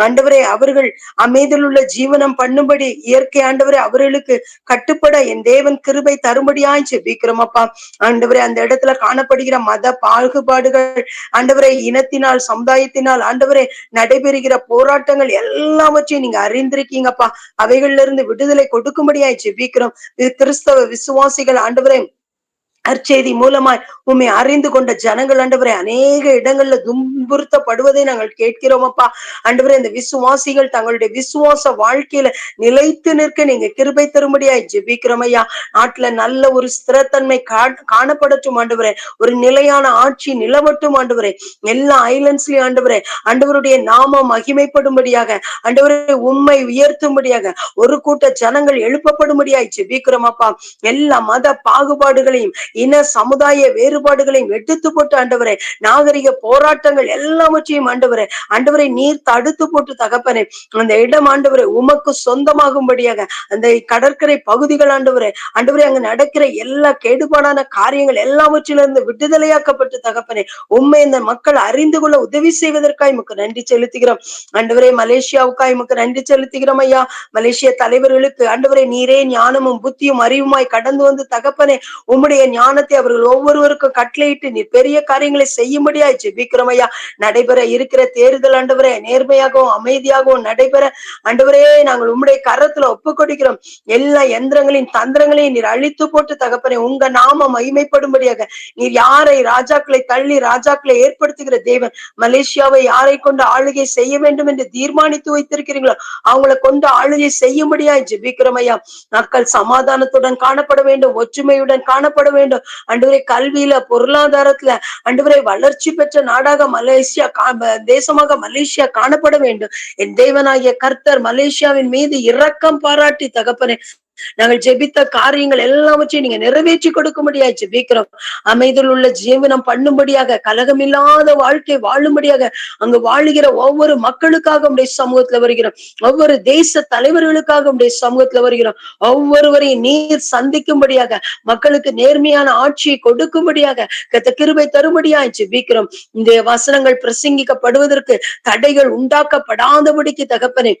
ஆண்டவரே அவர்கள் அமைதியில் உள்ள ஜீவனம் பண்ணும்படி இயற்கை ஆண்டவரே அவர்களுக்கு கட்டுப்பட என் தேவன் கிருபை தரும்படியாய் ஜெபிக்கிறோம் அப்பா. ஆண்டவரே, அந்த இடத்துல காணப்படுகிற மத பாகுபாடுகள் ஆண்டவரே, இனத்தினால் சமுதாயத்தினால் ஆண்டவரே நடைபெறுகிற போராட்டங்கள் எல்லாவற்றையும் நீங்க அறிந்திருக்கீங்கப்பா. அவைகள்ல இருந்து விடுதலை கொடுக்கும்படியாய் ஜெபிக்கிறோம். கிறிஸ்தவ விசுவாசிகள் ஆண்டவரே அற்செய்தி மூலமாய் உம்மை அறிந்து கொண்ட ஜனங்கள் ஆண்டவரே அநேக இடங்கள்ல துன்புறுத்தப்படுவதை நாங்கள் கேட்கிறோம் அப்பா. ஆண்டவரே இந்த விசுவாசிகள் தங்களுடைய விசுவாச வாழ்க்கையில நிலைத்து நிற்க நீங்க கிருபை தரும்படியாய் ஜெபிக்கிறோம் ஐயா. நாட்டுல நல்ல ஒரு ஸ்திரத்தன்மை காணப்படட்டும் ஆண்டவரே. ஒரு நிலையான ஆட்சி நிலவட்டும் ஆண்டவரே. எல்லா ஐலண்ட்ஸ்லயும் ஆண்டவரே ஆண்டவருடைய நாமம் மகிமைப்படும்படியாக ஆண்டவரே உம்மை உயர்த்தும்படியாக ஒரு கூட்ட ஜனங்கள் எழுப்பப்படும்படியாய் ஜெபிக்கிறோம் அப்பா. எல்லா மத பாகுபாடுகளையும் இன சமுதாய வேறுபாடுகளையும் எடுத்து போட்டு ஆண்டவரே நாகரிக போராட்டங்கள் எல்லாவற்றையும் ஆண்டவரை நீர் தடுத்து போட்டு தகப்பனே அந்த இடம் ஆண்டவரை உமக்கு சொந்தமாகும்படியாக அந்த கடற்கரை பகுதிகள் ஆண்டவரே அங்க நடக்கிற எல்லா கேடுபாடான காரியங்கள் எல்லாவற்றிலிருந்து விடுதலையாக்கப்பட்டு தகப்பனே உண்மை இந்த மக்கள் அறிந்து கொள்ள உதவி செய்வதற்காக உமக்கு நன்றி செலுத்துகிறோம். ஆண்டவரே மலேசியாவுக்காய் உமக்கு நன்றி செலுத்துகிறோம் ஐயா. மலேசிய தலைவர்களுக்கு ஆண்டவரை நீரே ஞானமும் புத்தியும் அறிவுமாய் கடந்து வந்து தகப்பனே உம்முடைய ஞானத்தை அவர்கள் ஒவ்வொருவருக்கும் கட்டளையிட்டு நீ பெரிய காரியங்களை செய்யும்படியாய் ஜெபிக்கிறோம் ஐயா. நடைபெற இருக்கிற தேர்தல் ஆண்டவரே நேர்மையாகவும் அமைதியாகவும் நடைபெற ஆண்டவரே நாங்கள் உம்முடைய கரத்துல ஒப்பு கொடுக்கிறோம். எல்லா யந்திரங்களின் தந்திரங்களையும் நீர் அழித்து போட்டு தகப்பனே உங்க நாம மகிமைப்படும்படியாக நீர் யாரை ராஜாக்களை தள்ளி ராஜாக்களை ஏற்படுத்துகிற தேவன் மலேசியாவை யாரை கொண்டு ஆளுகை செய்ய வேண்டும் என்று தீர்மானித்து வைத்திருக்கிறீங்களோ அவங்களை கொண்டு ஆளுகை செய்யும்படியாய் ஜெபிக்கிறோம் ஐயா. மக்கள் சமாதானத்துடன் காணப்பட வேண்டும், ஒற்றுமையுடன் காணப்பட வேண்டும் ஆண்டவரே. கல்வியில பொருளாதாரத்துல ஆண்டவரே வளர்ச்சி பெற்ற நாடாக மலேசியா தேசமாக மலேசியா காணப்பட வேண்டும். என் தேவனாகிய கர்த்தர் மலேசியாவின் மீது இரக்கம் பாராட்டி தகப்பனே நாங்கள் ஜெபித்த காரியங்கள் எல்லாவற்றையும் நீங்க நிறைவேற்றி கொடுக்க முடியாது ஜெபிக்கிறோம். அமைதியில் உள்ள ஜீவனம் பண்ணும்படியாக கலகமில்லாத வாழ்க்கை வாழும்படியாக அங்கு வாழுகிற ஒவ்வொரு மக்களுக்காக உடைய சமூகத்துல வருகிறோம். ஒவ்வொரு தேச தலைவர்களுக்காக உடைய சமூகத்துல வருகிறோம். ஒவ்வொருவரையும் நீர் சந்திக்கும்படியாக மக்களுக்கு நேர்மையான ஆட்சியை கொடுக்கும்படியாக கிருபை தரும்படியாக ஜெபிக்கிறோம். இந்த வசனங்கள் பிரசங்கிக்கப்படுவதற்கு தடைகள் உண்டாக்கப்படாதபடிக்கு தகப்பனே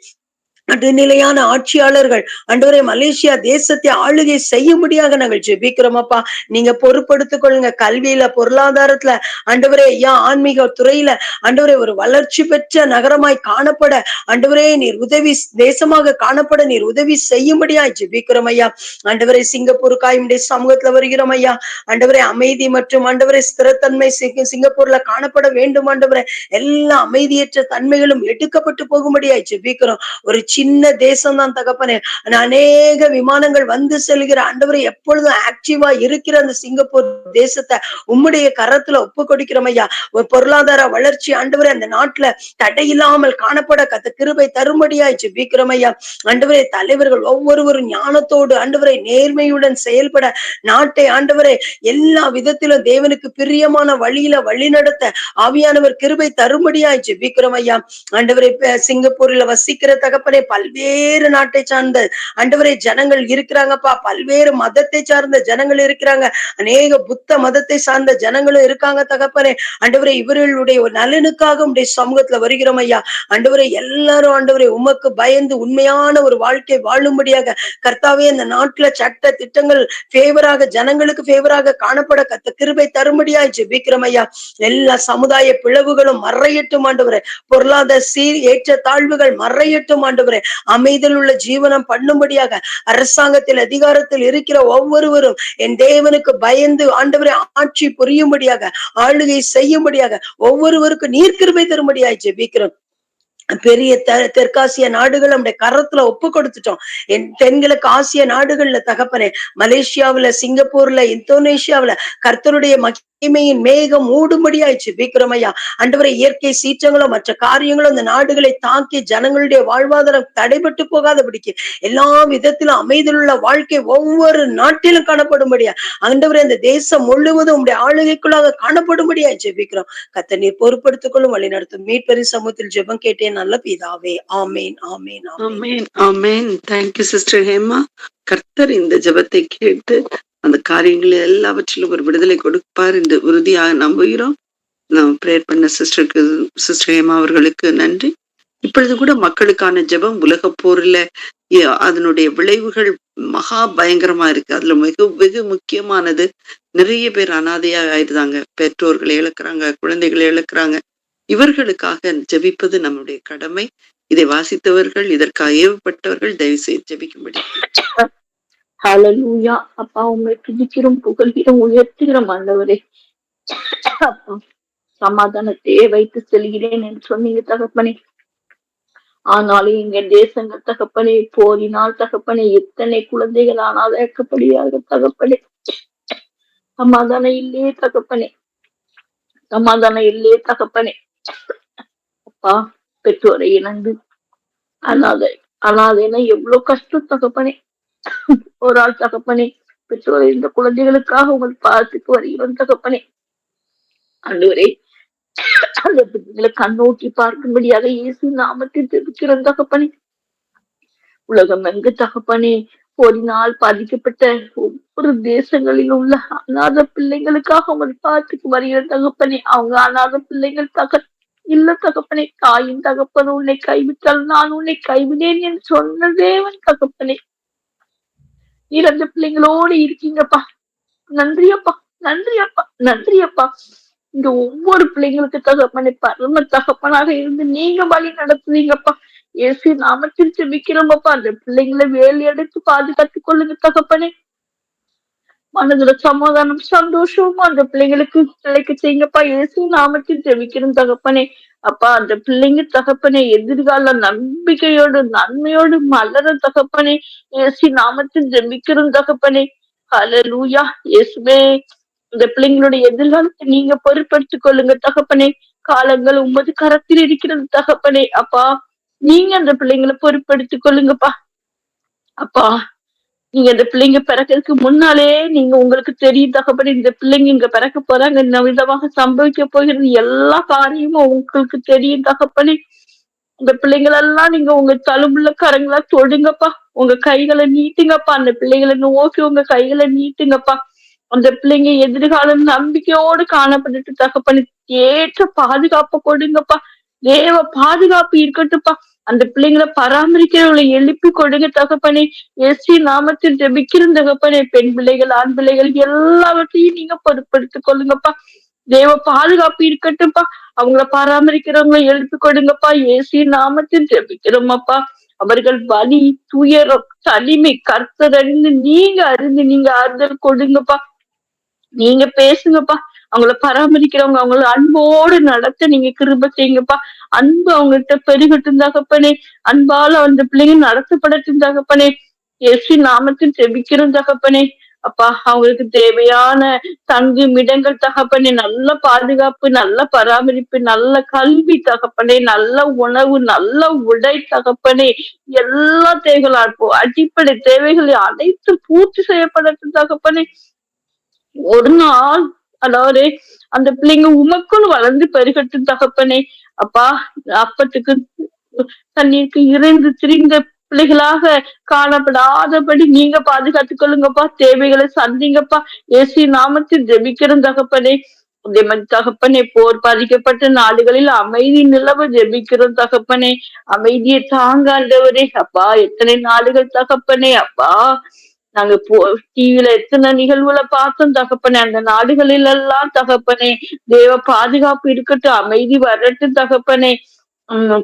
நடுநிலையான ஆட்சியாளர்கள் ஆண்டவரே மலேசியா தேசத்தை ஆளுகை செய்யும்படியாக நாங்கள் ஜெபிக்கிறோம் அப்பா. நீங்க பொறுப்படுத்திக் கொள்ளுங்க. கல்வியில பொருளாதாரத்துல ஆண்டவரே ஐயா ஆன்மீக துறையில ஆண்டவரே ஒரு வளர்ச்சி பெற்ற நகரமாய் காணப்பட ஆண்டவரே நீர் உதவி தேசமாக காணப்பட நீர் உதவி செய்யும்படியா ஜெபிக்கிறோம் ஐயா. ஆண்டவரே சிங்கப்பூருக்காய் உடைய சமூகத்துல வருகிறோம் ஐயா. ஆண்டவரே அமைதி மற்றும் ஆண்டவரே ஸ்திரத்தன்மை சிங்கப்பூர்ல காணப்பட வேண்டும் ஆண்டவரே. எல்லா அமைதியற்ற தன்மைகளும் எடுக்கப்பட்டு போகும்படியா ஜெபிக்கிறோம். ஒரு சின்ன தேசம் தான் தகப்பனே. அநேக விமானங்கள் வந்து செல்கிற ஆண்டவரை எப்பொழுதும் ஆக்டிவா இருக்கிற அந்த சிங்கப்பூர் தேசத்தை உம்முடைய கரத்துல ஒப்பு கொடுக்கிறோம் ஐயா. ஒரு பொருளாதார வளர்ச்சி ஆண்டவரே அந்த நாட்டுல தடையில்லாமல் காணப்பட கிருபை தரும்படியாய் ஜெபிக்கிறோம் ஐயா. ஆண்டவரே தலைவர்கள் ஒவ்வொருவரும் ஞானத்தோடு ஆண்டவரை நேர்மையுடன் செயல்பட நாட்டை ஆண்டவரே எல்லா விதத்திலும் தேவனுக்கு பிரியமான வழியில வழி நடத்த ஆவியானவர் கிருபை தரும்படியாய் ஜெபிக்கிறோம் ஐயா. ஆண்டவரை சிங்கப்பூர்ல வசிக்கிற தகப்பனே பல்வேறு நாட்டை சார்ந்த ஆண்டவரே ஜனங்கள் இருக்கிறாங்கப்பா. பல்வேறு மதத்தை சார்ந்த ஜனங்கள் இருக்கிறாங்க. அநேக புத்த மதத்தை சார்ந்த ஜனங்களும் இருக்காங்க தகப்பனே. ஆண்டவரே இவர்களுடைய நலனுக்காக உடைய சமூகத்துல வருகிறோம் ஐயா. ஆண்டவரே எல்லாரும் ஆண்டவரே உமக்கு பயந்து உண்மையான ஒரு வாழ்க்கை வாழும்படியாக கர்த்தாவே அந்த நாட்டுல சட்ட திட்டங்கள் ஃபேவராக ஜனங்களுக்கு ஃபேவராக காணப்பட கிருபை தரும்படியாய் ஜெபிக்கிறோம் ஐயா. எல்லா சமுதாய பிளவுகளும் மறையட்டும் ஆண்டவரே. பொருளாதார ஏற்ற தாழ்வுகள் மறையட்டும் ஆண்டவரே. அமைதியில் உள்ள ஜீவனம் பண்ணும்படியாக அரசாங்கத்தில் அதிகாரத்தில் இருக்கிற ஒவ்வொருவரும் என் தேவனுக்கு பயந்து ஆண்டவரை ஆட்சி புரியும்படியாக ஆளுகை செய்யும்படியாக ஒவ்வொருவருக்கும் நீர் கிருபை தரும்படியாய் ஜெபிக்கிறோம். பெரிய தெற்காசிய நாடுகள் நம்முடைய கரத்துல ஒப்பு கொடுத்துட்டோம். என் தென்கிழக்கு ஆசிய நாடுகள்ல தகப்பனே மலேசியாவுல சிங்கப்பூர்ல இந்தோனேஷியாவுல கர்த்தருடைய மகிமையின் மேகம் மூடும்படியாயிடுச்சு விக்ரமையா. ஆண்டவரை இயற்கை சீற்றங்களும் மற்ற காரியங்களும் அந்த நாடுகளை தாக்கி ஜனங்களுடைய வாழ்வாதாரம் தடைபட்டு போகாதபடிக்கு எல்லா விதத்திலும் அமைதியில் உள்ள வாழ்க்கை ஒவ்வொரு நாட்டிலும் காணப்படும்படியா ஆண்டவரை அந்த தேசம் முழுவதும் உடைய ஆளுகைக்குள்ளாக காணப்படும்படியா ஜெபிக்கிறோம். கர்த்தர் நீர் பொறுப்படுத்திக் கொள்ளும் வழி நடத்தும் மீட்பரின் சமூகத்தில் ஜெபம் கேட்டேன் நல்ல பிதாவே. ஆமேன் ஆமேன் ஆமேன் ஆமேன். Thank you sister Hema. கர்த்தர் இந்த ஜெபத்தை கேட்டு அந்த காரியங்கள் எல்லாவற்றிலும் ஒரு விடுதலை கொடுப்பார் என்று உறுதியாக நம்புகிறோம். நாம் பிரேயர் பண்ண சிஸ்டர் ஹேமா அவர்களுக்கு நன்றி. இப்பொழுது கூட மக்களுக்கான ஜெபம் உலக போர்ல அதனுடைய விளைவுகள் மகா பயங்கரமா இருக்கு. அதுல வெகு முக்கியமானது நிறைய பேர் அனாதையாக ஆயிடுறாங்க. பெற்றோர்களை இழக்கிறாங்க, குழந்தைகளை இழக்கிறாங்க. இவர்களுக்காக ஜெபிப்பது நம்முடைய கடமை. இதை வாசித்தவர்கள் இதற்காக ஏவப்பட்டவர்கள் தயவு செய்து ஜெபிக்கும்படி. ஹalleluya. அப்பா உம்மை துதிக்கிறோம், புகழ்கிறோம், உயர்த்துகிறோம் ஆண்டவரே. அப்பா சமாதானத்தையே வைத்து செல்கிறேன் என்று சொன்னீங்க தகப்பனே. ஆனாலும் எங்க தேசங்கள் தகப்பனே, போரினால் தகப்பனே எத்தனை குழந்தைகள் அனாதையாக்கப்படுகிறார்கள் தகப்பனே. சமாதானம் இல்லையே தகப்பனே, சமாதானம் இல்லையே தகப்பனே. அப்பா பெற்றோரை இழந்து அனாதை அனாதைன்னா எவ்வளவு கஷ்டம் தகப்பனே. ஒரு ஆள் தகப்பனே, பெற்றோரை இந்த குழந்தைகளுக்காக உங்கள் பாதத்துக்கு வருகிறோம் தகப்பனே. ஆண்டவரே, அந்த பிள்ளைகளை கண்ணோக்கி பார்க்கும்படியாக இயேசு நாமத்தில் ஜெபிக்கிறோம் தகப்பனே. உலகம் எங்கு தகப்பனே போரினால் பாதிக்கப்பட்ட ஒவ்வொரு தேசங்களில் உள்ள அநாத பிள்ளைகளுக்காக உங்கள் பாதத்துக்கு வருகிற தகப்பனே. அவங்க அநாத பிள்ளைகள் இல்ல தகப்பனே. தாயின் தகப்பன் உன்னை கைவிட்டால் நான் உன்னை கைவிடேன் என்று சொன்ன தேவன் தகப்பனே. நீர் அந்த பிள்ளைங்களோடு இருக்கீங்கப்பா. நன்றியப்பா, நன்றியப்பா, நன்றியப்பா. இந்த ஒவ்வொரு பிள்ளைங்களுக்கு தகப்பனை பரம தகப்பனாக இருந்து நீங்க வழி நடத்துவீங்கப்பா. இயேசு நாமத்தில் ஜெபிக்கிறோமப்பா. அந்த பிள்ளைங்களை வேலி எடுத்து பாதுகாத்துக் கொள்ளுங்க தகப்பனே. மனதுல சமாதானம் சந்தோஷமா அந்த பிள்ளைங்களுக்கு கிடைக்க செய்யுங்கப்பா. இயேசு நாமத்தில் ஜெபிக்கிறோம் தகப்பனே. அப்பா அந்த பிள்ளைங்க தகப்பனே எதிர்கால நம்பிக்கையோடு நன்மையோடு மலர தகப்பனே. இயேசு நாமத்தில் ஜெபிக்கிறோம் தகப்பனே. ஹல்லேலூயா. இயேசுவே, இந்த பிள்ளைங்களுடைய எதிர்காலத்தை நீங்க பொறுப்படுத்திக் கொள்ளுங்க தகப்பனே. காலங்கள் உமது கரத்தில் இருக்கிறது தகப்பனே. அப்பா நீங்க அந்த பிள்ளைங்களை பொறுப்படுத்திக் கொள்ளுங்கப்பா. அப்பா நீங்க இந்த பிள்ளைங்க பிறக்கிறதுக்கு முன்னாலே நீங்க உங்களுக்கு தெரியும் தகப்பனே. இந்த பிள்ளைங்க இங்க பிறக்க போறாங்க, இந்த விதமாக சம்பவிக்க போகிறது எல்லா காரியமும் உங்களுக்கு தெரியும் தகப்பனே. இந்த பிள்ளைங்களெல்லாம் நீங்க உங்க தழும்புள்ள கரங்களா தொடுங்கப்பா. உங்க கைகளை நீட்டுங்கப்பா. அந்த பிள்ளைகளை நோக்கி உங்க கைகளை நீட்டுங்கப்பா. அந்த பிள்ளைங்க எதிர்காலம் நம்பிக்கையோடு காணப்பட்டுட்டு தகப்பனே ஏற்ற பாதுகாப்பு கொடுங்கப்பா. தேவ பாதுகாப்பு இருக்கட்டும்ப்பா. அந்த பிள்ளைங்களை பராமரிக்கிறவங்களை எழுப்பி கொடுங்க தகப்பனே. இயேசு நாமத்தில் ஜெபிக்கிற தகப்பனே. பெண் பிள்ளைகள் ஆண் பிள்ளைகள் எல்லாவற்றையும் நீங்க பொறுப்படுத்திக் கொள்ளுங்கப்பா. தேவ பாதுகாப்பு இருக்கட்டும்ப்பா. அவங்கள பராமரிக்கிறவங்க எழுப்பி கொடுங்கப்பா. இயேசு நாமத்தில் ஜெபிக்கிறோமப்பா. அவர்கள் வலி துயரம் தனிமை கர்த்தர் அறிந்து நீங்க ஆறுதல் கொடுங்கப்பா. நீங்க பேசுங்கப்பா. அவங்கள பராமரிக்கிறவங்க அவங்கள அன்போடு நடத்த நீங்க கிருபை செய்யுங்கப்பா. அன்பு அவங்ககிட்ட பெருகட்டும் தகப்பனே. அன்பால அந்த பிள்ளைங்க நடத்தப்படட்டும் தகப்பனே. இயேசு நாமத்தில் ஜெபிக்கிறோம் தகப்பனே. அப்பா அவங்களுக்கு தேவையான தங்கும் இடங்கள் தகப்பனே, நல்ல பாதுகாப்பு, நல்ல பராமரிப்பு, நல்ல கல்வி தகப்பனே, நல்ல உணவு, நல்ல உடை தகப்பனே, எல்லா தேவைகளும் அடிப்படை தேவைகள் அனைத்து பூர்த்தி செய்யப்படட்டும் தகப்பனே. ஒரு நாள் அதாவது அந்த பிள்ளைங்க உமக்குள் வளர்ந்து பெருகட்டும் தகப்பனே. அப்பா அப்பத்துக்கு தண்ணீருக்கு இறைந்து திரிந்த பிள்ளைகளாக காணப்படாதபடி நீங்க பாதுகாத்துக் கொள்ளுங்கப்பா. தேவைகளை சந்திங்கப்பா. இயேசு நாமத்தில் ஜெபிக்கிறோம் தகப்பனே. தகப்பனே போர் பாதிக்கப்பட்ட நாடுகளில் அமைதி நிலவ ஜெபிக்கிறோம் தகப்பனே. அமைதியை தாங்க ஆண்டவரே. அப்பா எத்தனை நாடுகள் தகப்பனே. அப்பா நாங்க டிவில எத்தனை நிகழ்வுகளை பார்த்தோம் தகப்பனே. அந்த நாடுகளில் எல்லாம் தகப்பனே தேவ பாதுகாப்பு இருக்கட்டும், அமைதி வரட்டும் தகப்பனே.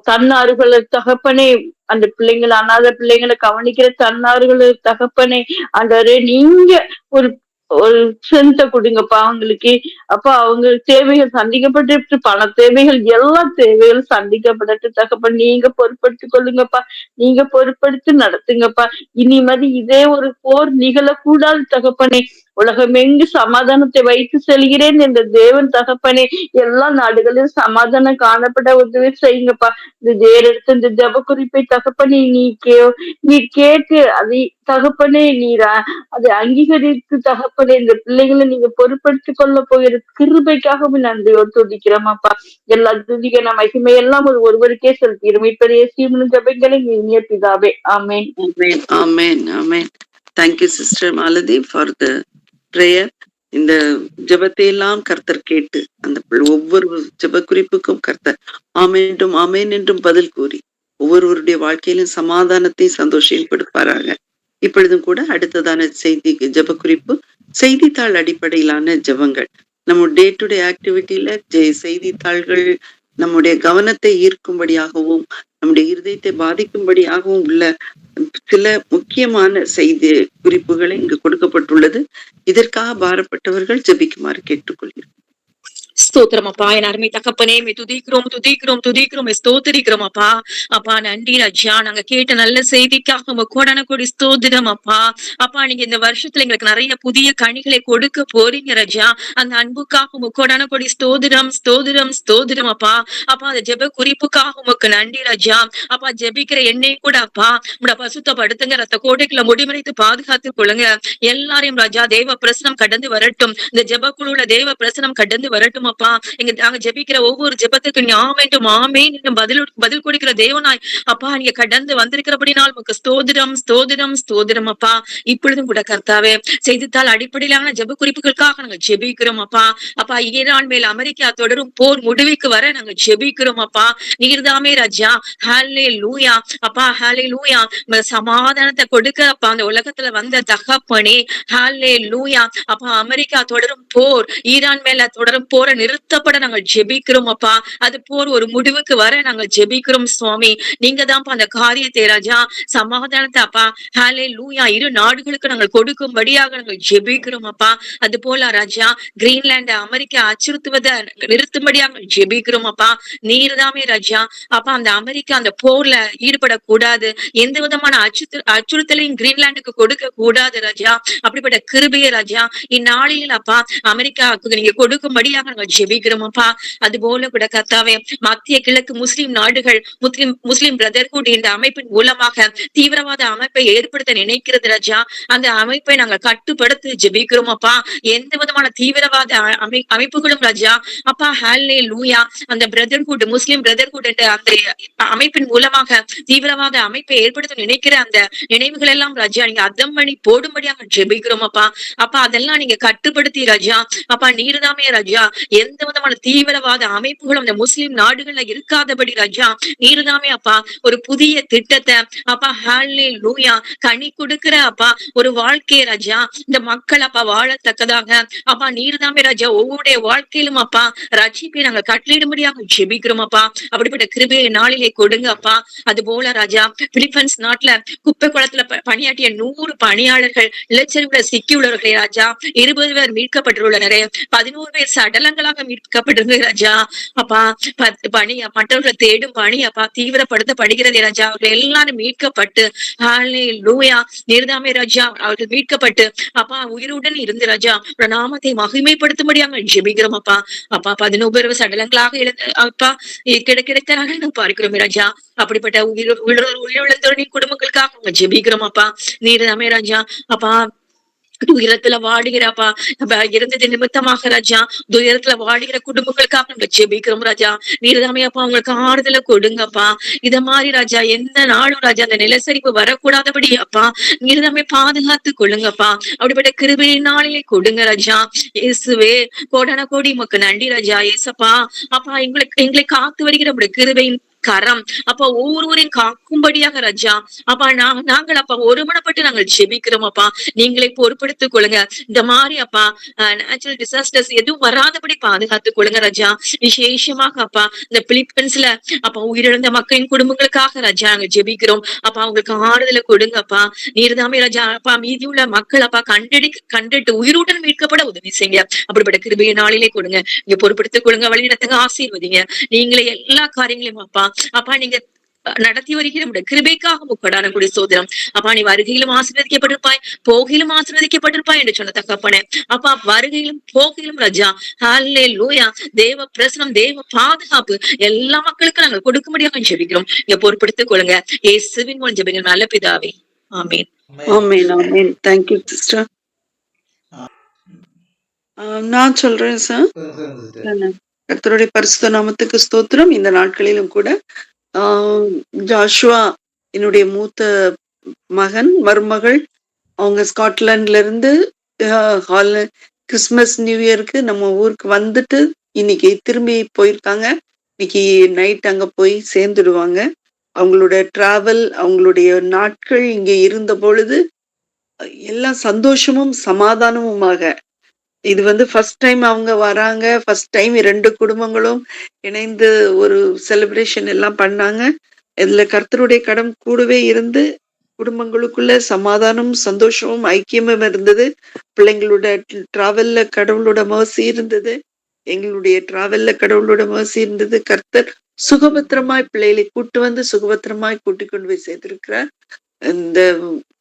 தன்னார்களை தகப்பனே, அந்த பிள்ளைங்களை அனாத பிள்ளைங்களை கவனிக்கிற தன்னார்களை தகப்பனே. ஆண்டவரே நீங்க ஒரு ஒரு சென்ட கொடுங்கப்பா அவங்களுக்கு. அப்ப அவங்க தேவைகள் சந்திக்கப்பட்டு பண தேவைகள் எல்லா தேவைகளும் சந்திக்கப்படட்டு தகப்ப நீங்க பொறுப்படுத்திக் கொள்ளுங்கப்பா. நீங்க பொறுப்படுத்தி நடத்துங்கப்பா. இனிமதி இதே ஒரு போர் நிகழக்கூடாது தகப்பனே. உலகம் எங்கு சமாதானத்தை வைத்து செல்கிறேன் என்ற தேவன் தகப்பனே எல்லா நாடுகளிலும் சமாதானம் காணப்பட உதவி செய்யுங்கப்பா. இந்த தேரெடுத்த இந்த ஜப குறிப்பை தகப்பனே நீ கேட்டு அதை தகப்பனே நீரா அதை அங்கீகரித்து தகப்பனே இந்த பிள்ளைகளை நீங்க பொறுப்படுத்திக் கொள்ள போகிற கிருபைக்காகவும் நன்றியோடு துதிக்கிறோமாப்பா. எல்லா துதிக்கிற மகிமை எல்லாம் ஒருவருக்கே செலுத்திடும். இப்படியே சீமனும் ஜபங்களை இனிய பிதாவே. ஆமேன். ஆமேன், ஆமேன், ஆமேன். Thank you sister Malathi for the prayer. இந்த ஜெபத்தை எல்லாம் கர்த்தர் கேட்டு அந்த ஒவ்வொரு ஜெப குறிப்புக்கும் கர்த்தர் ஆமேன் ஆமேன் என்றும் பதில் கூறி ஒவ்வொருவருடைய வாழ்க்கையிலும் சமாதானத்தை சந்தோஷம் கொடுப்பாராக. இப்பொழுதும் கூட அடுத்ததான செய்தி ஜெப குறிப்பு செய்தித்தாள் அடிப்படையிலான ஜெபங்கள். நம்ம டே டு டே ஆக்டிவிட்டியில செய்தித்தாள்கள் நம்முடைய கவனத்தை ஈர்க்கும்படியாகவும் நம்முடைய இருதயத்தை பாதிக்கும்படியாகவும் உள்ள சில முக்கியமான செய்தி குறிப்புகளை இங்கு கொடுக்கப்பட்டுள்ளது. இதற்காக பாரப்பட்டவர்கள் ஜெபிக்குமாறு கேட்டுக்கொள்கிறேன். ஸ்தோத்திரம் அப்பா, என் அருமை தகப்பனே, துதிக்கிறோம் துதிக்கிறோம் துதிக்கிறோம், ஸ்தோத்திரிக்கிறோம் அப்பா. அப்பா நன்றி ராஜா, நாங்க கேட்ட நல்ல செய்திக்காக உங்க கோடான கோடி ஸ்தோத்திரம் அப்பா. அப்பா நீங்க இந்த வருஷத்துல எங்களுக்கு நிறைய புதிய கனிகளை கொடுக்க போறீங்க ராஜா. அந்த அன்புக்காக உங்க கோடான கோடி ஸ்தோத்திரம் ஸ்தோத்திரம் ஸ்தோத்திரம் அப்பா. அப்பா அந்த ஜெப குறிப்புக்காக உமக்கு நன்றி ராஜா. அப்பா ஜெபிக்கிற எண்ணெய் கூட அப்பா உங்களோட பசுத்தப்படுத்துங்க, ரத்த கோட்டைக்குள்ள முடிமறைத்து பாதுகாத்து கொள்ளுங்க. எல்லாரையும் ராஜா தேவ பிரசனம் கடந்து வரட்டும், இந்த ஜெப குழுல தேவ பிரசனம் கடந்து வரட்டும் அப்பா. நாங்க ஜெபிக்கிற ஒவ்வொரு ஜெபத்துக்கு ஆமென்றும் ஆமென் என்று பதில் கொடுக்கிற தேவனாய் அப்பா நீங்க கடந்து வந்திருக்கிறபடினால் உமக்கு ஸ்தோத்திரம் ஸ்தோத்திரம் ஸ்தோத்திரம் அப்பா. இப்பொழுதும் கூட கர்த்தாவே செய்தித்தாள் அடிப்படையிலான ஜெப குறிப்புகளுக்காக நாங்க ஜெபிக்கிறோம் அப்பா. அப்பா ஈரான் மேல் அமெரிக்கா தொடரும் போர் முடிவுக்கு வர நாங்க ஜெபிக்கிறோம் அப்பா. நீர்தாமே ராஜா. ஹல்லேலூயா அப்பா, ஹல்லேலூயா. சமாதானத்தை கொடுக்க அப்பா அந்த உலகத்துல வந்த தகப்பனே, ஹல்லேலூயா அப்பா. அமெரிக்கா தொடரும் போர், ஈரான் மேல தொடரும் போரை நிறுத்தப்பட நாங்கள் ஜெபிக்கிறோம் அப்பா. அது போர் ஒரு முடிவுக்கு வர நாங்கள் ஜெபிக்கிறோம் சுவாமி. நீங்க தான்ப்பா அந்த காரியத்தை ராஜா சமாதானத்தை அப்பா ஹல்லேலூயா இரு நாடுகளுக்கு நாங்கள் கொடுக்கும்படியாக நாங்கள் ஜெபிக்கிறோம் அப்பா. அது போல ராஜா கிரீன்லாந்து அமெரிக்கா அச்சுறுத்துவதை நிறுத்தும்படியாக ஜெபிக்கிறோம் அப்பா. நீர்தாமே ராஜா அப்பா அந்த அமெரிக்கா அந்த போர்ல ஈடுபடக்கூடாது, எந்த விதமான அச்சுறுத்தலையும் கிரீன்லாந்துக்கு கொடுக்க கூடாது ராஜா. அப்படிப்பட்ட கிருபையை ராஜா இந்நாளில் அப்பா அமெரிக்காவுக்கு நீங்க கொடுக்கும்படியாக நாங்கள் ஜெபிக்கிறோம் அப்பா. அது போல கூட கர்த்தாவே மத்திய கிழக்கு முஸ்லிம் நாடுகள் முஸ்லிம் பிரதர்ஹுட் இந்த அமைப்பின் மூலமாக தீவிரவாத அமைப்பை ஏற்படுத்த நினைக்கிறது ராஜா. அந்த அமைப்பை நாங்கள் கட்டுப்படுத்தி ஜெபிக்கிறோம் அப்பா. எந்த விதமான தீவிரவாத அமைப்புகளும் ராஜா அப்பா ஹல்லேலூயா அந்த பிரதர்ஹுட் முஸ்லிம் பிரதர்ஹுட் என்ற அந்த அமைப்பின் மூலமாக தீவிரவாத அமைப்பை ஏற்படுத்த நினைக்கிற அந்த நினைவுகள் எல்லாம் ராஜா நீங்க அதம் பண்ணி போடும்படியாக ஜெபிக்கிறோம் அப்பா. அப்பா அதெல்லாம் நீங்க கட்டுப்படுத்தி ராஜா அப்பா நீர்தாமே ராஜா எந்த விதமான தீவிரவாத அமைப்புகளும் அந்த முஸ்லிம் நாடுகள்ல இருக்காதபடி ராஜா நீர்தாமே அப்பா ஒரு புதிய திட்டத்தை அப்பா ஹல்லேலூயா கனி கொடுக்கிற அப்பா ஒரு வாழ்க்கையை ராஜா இந்த மக்கள் அப்பா வாழத்தக்கதாக அப்பா நீர்தாமே ராஜா ஒவ்வொருடைய வாழ்க்கையிலும் அப்பா ரட்சிப்பை நாங்க கட்டளிடும்படியாக ஜெபிக்கிறோம் அப்பா. அப்படிப்பட்ட கிருபையை நாளிலே கொடுங்க அப்பா. அது போல ராஜா பிலிப்பைன்ஸ் நாட்டுல குப்பை குளத்துல பணியாற்றிய 100 பணியாளர்கள் இளைச்சல்களை சிக்கியுள்ளவர்களே ராஜா 20 பேர் மீட்கப்பட்டுள்ளனரே, 11 பேர் சடலங்களாக மீட்கப்பட்டிருந்தது ராஜா. அப்பா பணி மற்றவர்களை தேடும் பணி அப்பா தீவிரப்படுத்தப்படுகிறது ராஜா. அவர்கள் எல்லாரும் மீட்கப்பட்டு ஹல்லேலூயா நீர்தாமே ராஜா அவர்கள் மீட்கப்பட்டு அப்பா உயிருடன் இருந்து ராஜா நாமத்தை மகிமைப்படுத்தும்படியாக ஜெபிக்கிறோம் அப்பா. அப்பா 11 பேர் சடலங்களாக அப்பா கிடைக்கிறார்கள் பார்க்கிறோம் ராஜா. அப்படிப்பட்ட உயிரிழந்தோரின் குடும்பங்களுக்காக ஜெபிக்கிறோம் அப்பா. நீர்தாமே ராஜா அப்பா துயரத்துல வாடுகிறப்பா இருந்தது நிமித்தமாக ராஜா துயரத்துல வாடுகிற குடும்பங்களுக்காக நம்ம ஜெபிக்கிறோம் ராஜா. நீர்தாமே அப்பா உங்களுக்கு ஆறுதலை கொடுங்கப்பா. இத மாதிரி ராஜா எந்த நாளும் ராஜா அந்த நிலச்சரிவு வரக்கூடாதபடி அப்பா நீர்தாமே பாதுகாத்து கொள்ளுங்கப்பா. அப்படிப்பட்ட கிருபையின் நாளிலே கொடுங்க ராஜா. இயேசுவே கோடான கோடி உமக்கு நன்றி ராஜா. ஏசப்பா அப்பா எங்களை காத்து வருகிற நம்முடைய கிருபையின் கரம் அப்பா ஒவ்வொருவரையும் காக்கும்படியாக ராஜா அப்பா நாங்கள் அப்பா ஒருமனப்பட்டு நாங்கள் ஜெபிக்கிறோம் அப்பா. நீங்களே பொறுப்படுத்திக் கொள்ளுங்க. இந்த மாதிரி அப்பா நேச்சுரல் டிசாஸ்டர்ஸ் எதுவும் வராதபடி பாதுகாத்துக் கொள்ளுங்க ராஜா. விசேஷமாக அப்பா இந்த பிலிப்பைன்ஸ்ல அப்பா உயிரிழந்த மக்களின் குடும்பங்களுக்காக ராஜா நாங்க ஜெபிக்கிறோம் அப்பா. அவங்களுக்கு ஆறுதலை கொடுங்கப்பா. நீர்தாமே ராஜா அப்பா மீதியுள்ள மக்கள் அப்பா கண்டுட்டு உயிருடன் மீட்கப்பட உதவி செய்யுங்க. அப்படிப்பட்ட கிருபையை நாளிலே கொடுங்க. நீங்க பொறுப்படுத்திக் கொள்ளுங்க, வழிநடத்துங்க, ஆசீர்வதிங்க. நீங்களே எல்லா காரியங்களையும் அப்பா அப்பா நீங்க நடத்தி வருகிற நம்முடைய கிருபைக்காக முக்கடான கூடிய சோதரம் அப்பா. நீ வருகையிலும் ஆசீர்வதிக்கப்பட்டிருப்பாய், போகையிலும் ஆசீர்வதிக்கப்பட்டிருப்பாய் என்று சொன்ன தகப்பனே அப்பா. வருகையிலும் போகையிலும் ராஜா ஹல்லேலூயா தேவ பிரசனம் தேவ பாதுகாப்பு எல்லா மக்களுக்கும் நாங்கள் கொடுக்கும்படியாக ஜெபிக்கிறோம். நீங்க பொறுப்படுத்திக் கொள்ளுங்க. இயேசுவின் மூலம் ஜெபிக்கிறோம் நல்ல பிதாவே, ஆமென். ஆமென் ஆமென். Thank you sister. நான் சொல்றேன் சார். கர்த்தருடைய பரிசுத்த நாமத்துக்கு ஸ்தோத்திரம். இந்த நாட்களிலும் கூட ஜாஷுவா என்னுடைய மூத்த மகன் மருமகள் அவங்க ஸ்காட்லாண்ட்ல இருந்து கிறிஸ்துமஸ் நியூ இயருக்கு நம்ம ஊருக்கு வந்துட்டு இன்னைக்கு திரும்பி போயிருக்காங்க. இன்னைக்கு நைட் அங்க போய் சேர்ந்துடுவாங்க. அவங்களோட டிராவல் அவங்களுடைய நாட்கள் இங்க இருந்த பொழுது எல்லாம் சந்தோஷமும் சமாதானமுமாக. இது ஃபர்ஸ்ட் டைம் அவங்க வராங்க. ஃபர்ஸ்ட் டைம் 2 குடும்பங்களும் இணைந்து ஒரு செலிப்ரேஷன் எல்லாம் பண்ணாங்க. இதுல கர்த்தருடைய கரம் கூடவே இருந்து குடும்பங்களுக்குள்ள சமாதானமும் சந்தோஷமும் ஐக்கியமும் இருந்தது. பிள்ளைங்களோட டிராவல்ல கடவுளோட மர்சி இருந்தது. எங்களுடைய டிராவல்ல கடவுளோட மர்சி இருந்தது. கர்த்தர் சுகபத்திரமாய் பிள்ளைகளை கூட்டு வந்து சுகபத்திரமாய் கூட்டி கொண்டு போய் சேர்த்திருக்கிறார். இந்த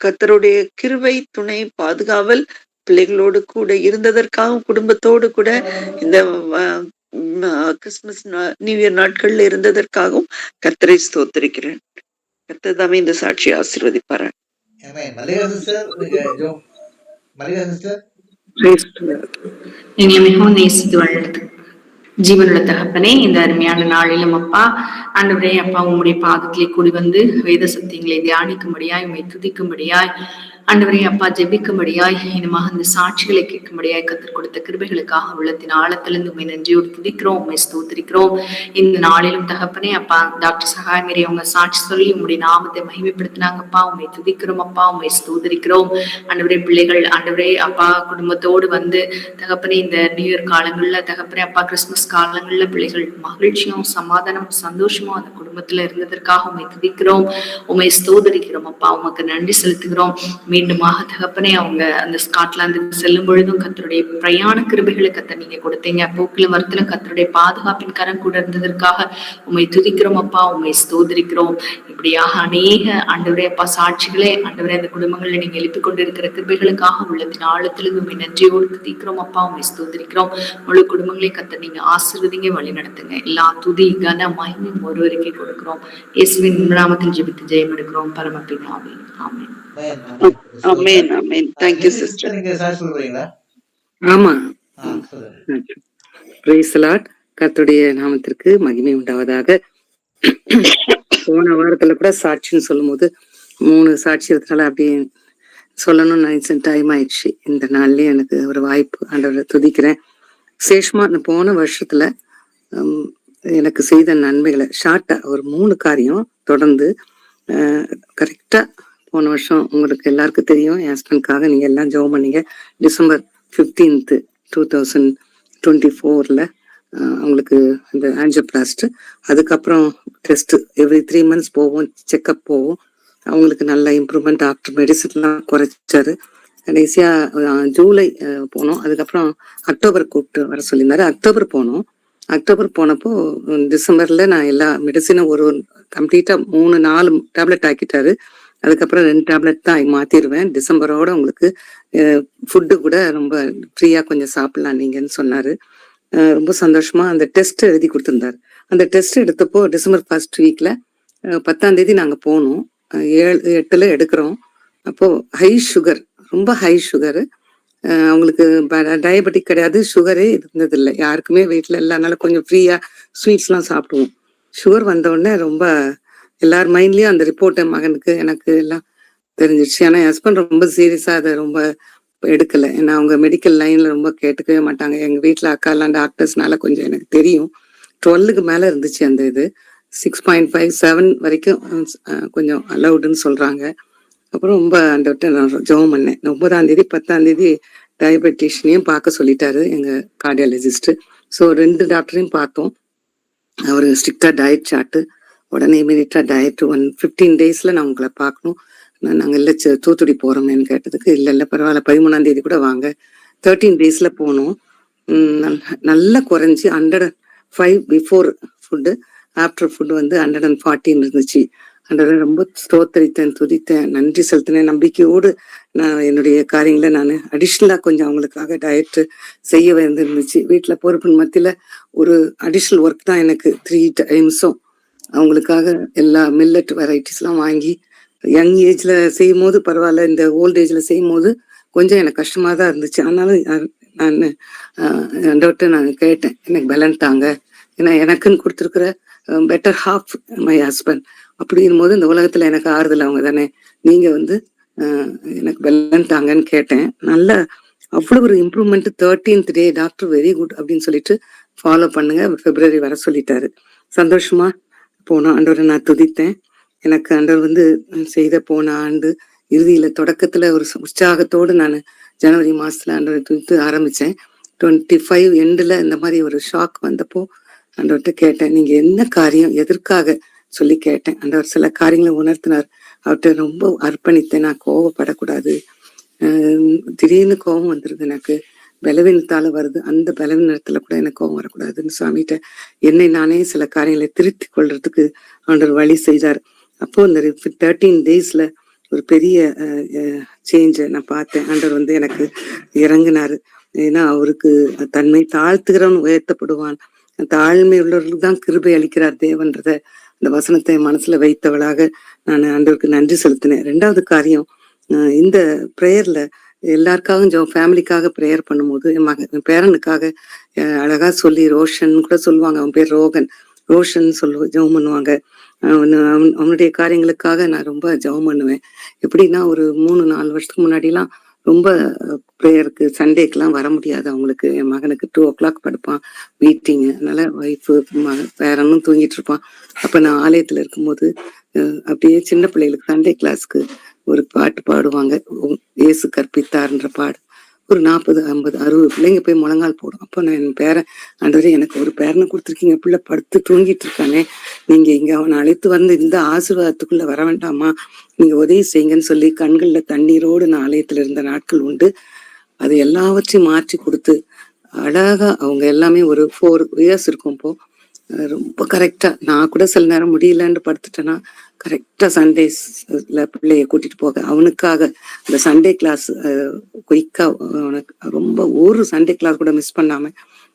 கர்த்தருடைய கிருபை, துணை, பாதுகாவல் பிள்ளைகளோடு கூட இருந்ததற்காகவும் குடும்பத்தோடு கூட இந்த கிறிஸ்துமஸ் நியூ இயர் நாட்கள்ல இருந்ததற்காகவும் கர்த்தரை ஸ்தோத்திரிக்கிறேன். கர்த்தர் தாமே இந்த சாட்சியை ஆசீர்வதிப்பாரு. என்னை மிகவும் நேசித்து வளர்த்து ஜீவனுள்ள தகப்பனே, இந்த அருமையான நாளிலும் அப்பா ஆண்டவரே அப்பா உம்முடைய பாதத்திலே கூடி வந்து வேத சத்தியங்களை தியானிக்கும்படியாய், உம்மை துதிக்கும்படியாய், ஆண்டவரே அப்பா ஜெபிக்கும்படியாய், இனிமாக இந்த சாட்சிகளை கேட்கும்படியாய் கத்தர் கொடுத்த கிருபைகளுக்காக உள்ளத்தின் ஆழத்திலிருந்து உண்மை நன்றியோடு துதிக்கிறோம், உண்மை ஸ்தோத்திரிக்கிறோம். இந்த நாளிலும் தகப்பனே அப்பா டாக்டர் சகாய் மேரி அவங்க சாட்சி சொல்லி உங்களுடைய நாமத்தை மகிமைப்படுத்தினாங்கப்பா, உண்மை துதிக்கிறோம் அப்பா, உண்மை ஸ்தோத்திரிக்கிறோம். ஆண்டவரே பிள்ளைகள் ஆண்டவரே அப்பா குடும்பத்தோடு வந்து தகப்பனே இந்த நியூ இயர் காலங்கள்ல தகப்பனே அப்பா கிறிஸ்துமஸ் காலங்கள்ல பிள்ளைகள் மகிழ்ச்சியும் சமாதானமும் சந்தோஷமும் அந்த குடும்பத்துல இருந்ததற்காக உண்மை துதிக்கிறோம், உண்மை ஸ்தோத்திரிக்கிறோம் அப்பா. உமக்கு நன்றி செலுத்துகிறோம். மீண்டுமாக தகப்பனே அவங்க அந்த ஸ்காட்லாந்துக்கு செல்லும் பொழுதும் கத்தருடைய பிரயாண கிருபைகளை கத்தர் நீங்க கொடுத்தீங்க. போக்குல வரத்துல கத்தருடைய பாதுகாப்பின் கரம் கூட இருந்ததற்காக உண்மை துதிக்கிறோம் அப்பா, உண்மை ஸ்தோத்திரிக்கிறோம். இப்படியாக அநேக ஆண்டவரே அப்பா சாட்சிகளே ஆண்டவரே அந்த குடும்பங்கள்ல நீங்க எழுப்பி கொண்டிருக்கிற கிருபைகளுக்காக உள்ளத்தின் ஆழத்திலிருந்து உண்மை நன்றியோடு துதிக்கிறோம் அப்பா, உண்மை ஸ்தோத்திரிக்கிறோம். முழு குடும்பங்களை கத்தர் நீங்க ஆசீர்வதிங்க, வழி நடத்துங்க. எல்லா துதி கன மகிமையும் ஒருவருக்கே கொடுக்கிறோம். இயேசுவின் நாமத்தில் ஜெபித்து ஜெயம் எடுக்கிறோம் பரமபிதாவே, ஆமென். ஆமென் ஆமென். Thank you sister. நீங்க சாட்சி சொல்றீங்களா? ஆமா, சொல்லுங்க. Praise the lord. கர்த்தருடைய நாமத்திற்கு மகிமை உண்டாவதாக. போன வாரத்துல கூட சாட்சின்னு சொல்லும் போது 3 சாட்சி இருக்கிறதுனால அப்படியே சொல்லணும்னு நினைச்ச டைம் ஆயிடுச்சு. இந்த நாள்லயே எனக்கு ஒரு வாய்ப்பு ஆண்டவரை துதிக்கிறேன். விசேஷமா இந்த போன வருஷத்துல எனக்கு செய்த நன்மைகளை ஷார்ட்டா ஒரு 3 காரியம் தொடர்ந்து கரெக்டா போன வருஷம் உங்களுக்கு எல்லாருக்கும் தெரியும். என் ஹஸ்பண்ட்காக நீங்க எல்லாம் ஜெபம் பண்ணீங்க. டிசம்பர் 15, 2024 அவங்களுக்கு இந்த ஆஞ்சியோபிளாஸ்ட், அதுக்கப்புறம் டெஸ்ட் எவ்ரி 3 months போவோம், செக்அப் போவோம். அவங்களுக்கு நல்ல இம்ப்ரூவ்மெண்ட், டாக்டர் மெடிசன்லாம் குறைச்சாரு. கடைசியா ஜூலை போனோம். அதுக்கப்புறம் அக்டோபர் கூப்பிட்டு வர சொல்லியிருந்தாரு. அக்டோபர் போனோம். அக்டோபர் போனப்போ டிசம்பர்ல நான் எல்லா மெடிசனும் ஒரு கம்ப்ளீட்டா 3-4 டேப்லெட் ஆக்கிட்டாரு. அதுக்கப்புறம் 2 டேப்லெட் தான் மாத்திருவேன். டிசம்பரோட உங்களுக்கு ஃபுட்டு கூட ரொம்ப ஃப்ரீயா கொஞ்சம் சாப்பிடலாம் நீங்கன்னு சொன்னாரு. ரொம்ப சந்தோஷமா அந்த டெஸ்ட் எழுதி கொடுத்திருந்தாரு. அந்த டெஸ்ட் எடுத்தப்போ டிசம்பர் 1st வீக்ல 10ஆம் தேதி நாங்க போனோம். 7-8 எடுக்கிறோம். அப்போ ஹை சுகர், ரொம்ப ஹை சுகரு. அவங்களுக்கு டயபெட்டிக் கிடையாது, சுகரே இருந்தது இல்லை யாருக்குமே. வீட்டுல எல்லாருனால கொஞ்சம் ஃப்ரீயா ஸ்வீட்ஸ் எல்லாம் சாப்பிடுவோம். சுகர் வந்த உடனே ரொம்ப எல்லார் மைண்ட்லயும் அந்த ரிப்போர்ட் மகனுக்கு எனக்கு எல்லாம் தெரிஞ்சிருச்சு. ஆனா என் ஹஸ்பண்ட் ரொம்ப சீரியஸா அதை ரொம்ப எடுக்கல. ஏன்னா அவங்க மெடிக்கல் லைன்ல ரொம்ப கேட்டுக்கவே மாட்டாங்க. எங்க வீட்டுல அக்கா எல்லாம் டாக்டர்ஸ்னால கொஞ்சம் எனக்கு தெரியும். 12க்கு மேல இருந்துச்சு அந்த இது. 6.57 வரைக்கும் கொஞ்சம் அலவுடுன்னு சொல்றாங்க. அப்புறம் ரொம்ப அந்த நான் ஜெபம் பண்ணேன். 9ஆம் தேதி 10ஆம் தேதி டயபெட்டிஷியனையும் பார்க்க சொல்லிட்டாரு எங்க கார்டியாலஜிஸ்ட். ஸோ 2 டாக்டரையும் பார்த்தோம். அவரு ஸ்ட்ரிக்டா டயட் சார்ட்டு, உடனே இமீடியட்டா டயட் 15 daysல நான் உங்களை பார்க்கணும். நாங்க இல்ல தூத்துக்குடி போறோமேன்னு கேட்டதுக்கு இல்ல பரவாயில்ல 13ஆம் தேதி கூட வாங்க. 13 daysல போனோம். நல்லா குறைஞ்சி 105 பிஃபோர் ஃபுட்டு, ஆஃப்டர் ஃபுட் 114 இருந்துச்சு. ரொம்ப ஸ்தோத்தரித்தேன், துதித்தேன், நன்றி செலுத்தினேன். நம்பிக்கையோடு நான் என்னுடைய காரியங்களை நான் அடிஷ்னலா கொஞ்சம் அவங்களுக்காக டயட் செய்ய இருந்துச்சு. வீட்டுல பொறுப்பின் மத்தியில ஒரு அடிஷ்னல் ஒர்க் தான் எனக்கு 3 times அவங்களுக்காக எல்லா மில்லட் வெரைட்டிஸ் எல்லாம் வாங்கி யங் ஏஜ்ல செய்யும் போது பரவாயில்ல, இந்த ஓல்ட் ஏஜ்ல செய்யும் போது கொஞ்சம் எனக்கு கஷ்டமா தான் இருந்துச்சு. ஆனாலும் நான் கேட்டேன், எனக்கு பலன் தாங்க, ஏன்னா எனக்குன்னு கொடுத்துருக்குற பெட்டர் ஹாஃப் மை ஹஸ்பண்ட். அப்படிங்கும் போது இந்த உலகத்துல எனக்கு ஆறுதல் அவங்க தானே, நீங்க எனக்கு பலன் தாங்கன்னு கேட்டேன். நல்ல அவ்வளவு ஒரு improvement. 13th day doctor very good அப்படின்னு சொல்லிட்டு ஃபாலோ பண்ணுங்க, பிப்ரவரி வர சொல்லிட்டாரு. சந்தோஷமா போனோம். ஆண்டவரை நான் துதித்தேன். எனக்கு ஆண்டவர் செய்த போன ஆண்டு இறுதியில தொடக்கத்துல ஒரு உற்சாகத்தோடு நான் ஜனவரி மாசத்துல ஆண்டவரை துதித்து ஆரம்பிச்சேன். 25 எண்டுல இந்த மாதிரி ஒரு ஷாக் வந்தப்போ ஆண்டவர்கிட்ட கேட்டேன், நீங்க என்ன காரியம் எதற்காக சொல்லி கேட்டேன். ஆண்டவர் சில காரியங்களை உணர்த்தினார். அவர்கிட்ட ரொம்ப அர்ப்பணித்தேன். நான் கோவப்படக்கூடாது. திடீர்னு கோபம் வந்துருது எனக்கு, பலவீனத்தால வருது. அந்த பலவீனத்துல கூட எனக்கு கோபம் வரக்கூடாதுன்னு சுவாமிகிட்ட என்னை நானே சில காரியங்களை திருத்தி கொள்றதுக்கு ஆண்டவர் வழி செய்தார். அப்போ இந்த 13 daysல ஒரு பெரிய சேஞ்சை நான் பார்த்தேன். ஆண்டவர் எனக்கு இறங்கினாரு. ஏன்னா அவருக்கு தன்மை தாழ்த்துகிறவன் உயர்த்தப்படுவான், தாழ்மை உள்ளவர்களுக்கு தான் கிருபை அளிக்கிறார் தேவன்றத அந்த வசனத்தை மனசுல வைத்தவளாக நான் ஆண்டவருக்கு நன்றி செலுத்தினேன். 2வது காரியம், இந்த ப்ரேயர்ல எல்லாருக்காகவும் ஃபேமிலிக்காக ப்ரேயர் பண்ணும்போது என் பேரனுக்காக அழகா சொல்லி ரோஷன் கூட சொல்லுவாங்க, அவன் பேர் ரோஷன் ஜெபம் பண்ணுவாங்க. அவனுடைய காரியங்களுக்காக நான் ரொம்ப ஜெபம் பண்ணுவேன். எப்படின்னா ஒரு 3-4 வருஷத்துக்கு முன்னாடிலாம் ரொம்ப ப்ரேயருக்கு சண்டேக்கெல்லாம் வர முடியாது அவங்களுக்கு. என் மகனுக்கு 2 o'clock படுப்பான் மீட்டிங், அதனால ஒய்ஃபு பேரனும் தூங்கிட்டு இருப்பான். அப்ப நான் ஆலயத்துல இருக்கும்போது அப்படியே சின்ன பிள்ளைகளுக்கு சண்டே கிளாஸ்க்கு ஒரு பாட்டு பாடுவாங்க, இயேசு கற்பித்தார்ன்ற பாடு. ஒரு 40, 50, 60 பிள்ளைங்க போய் முழங்கால் போடும். அப்போ நான் என் பேரன், ஆண்டவரே எனக்கு ஒரு பேரனை கொடுத்துருக்கீங்க, பிள்ளை படுத்து தூங்கிட்டு இருக்கானே, நீங்க இங்க அவனை அழைத்து வந்து இந்த ஆசீர்வாதத்துக்குள்ள வர வேண்டாமா, நீங்க உதவி செய்யுங்கன்னு சொல்லி கண்கள்ல தண்ணீரோடு நான் ஆலயத்துல இருந்த நாட்கள் உண்டு. அது எல்லாவற்றையும் மாற்றி கொடுத்து அழகா அவங்க எல்லாமே ஒரு 4 years இருக்கும். இப்போ ரொம்ப கரெக்டா, நான் கூட சில நேரம் முடியலன்னு படுத்துட்டேன்னா கரெக்டா சண்டேஸ்ல பிள்ளைய கூட்டிட்டு போக அவனுக்காக இந்த சண்டே கிளாஸ் குயிக்கா அவனுக்கு ரொம்ப ஒரு சண்டே கிளாஸ் கூட மிஸ் பண்ணாம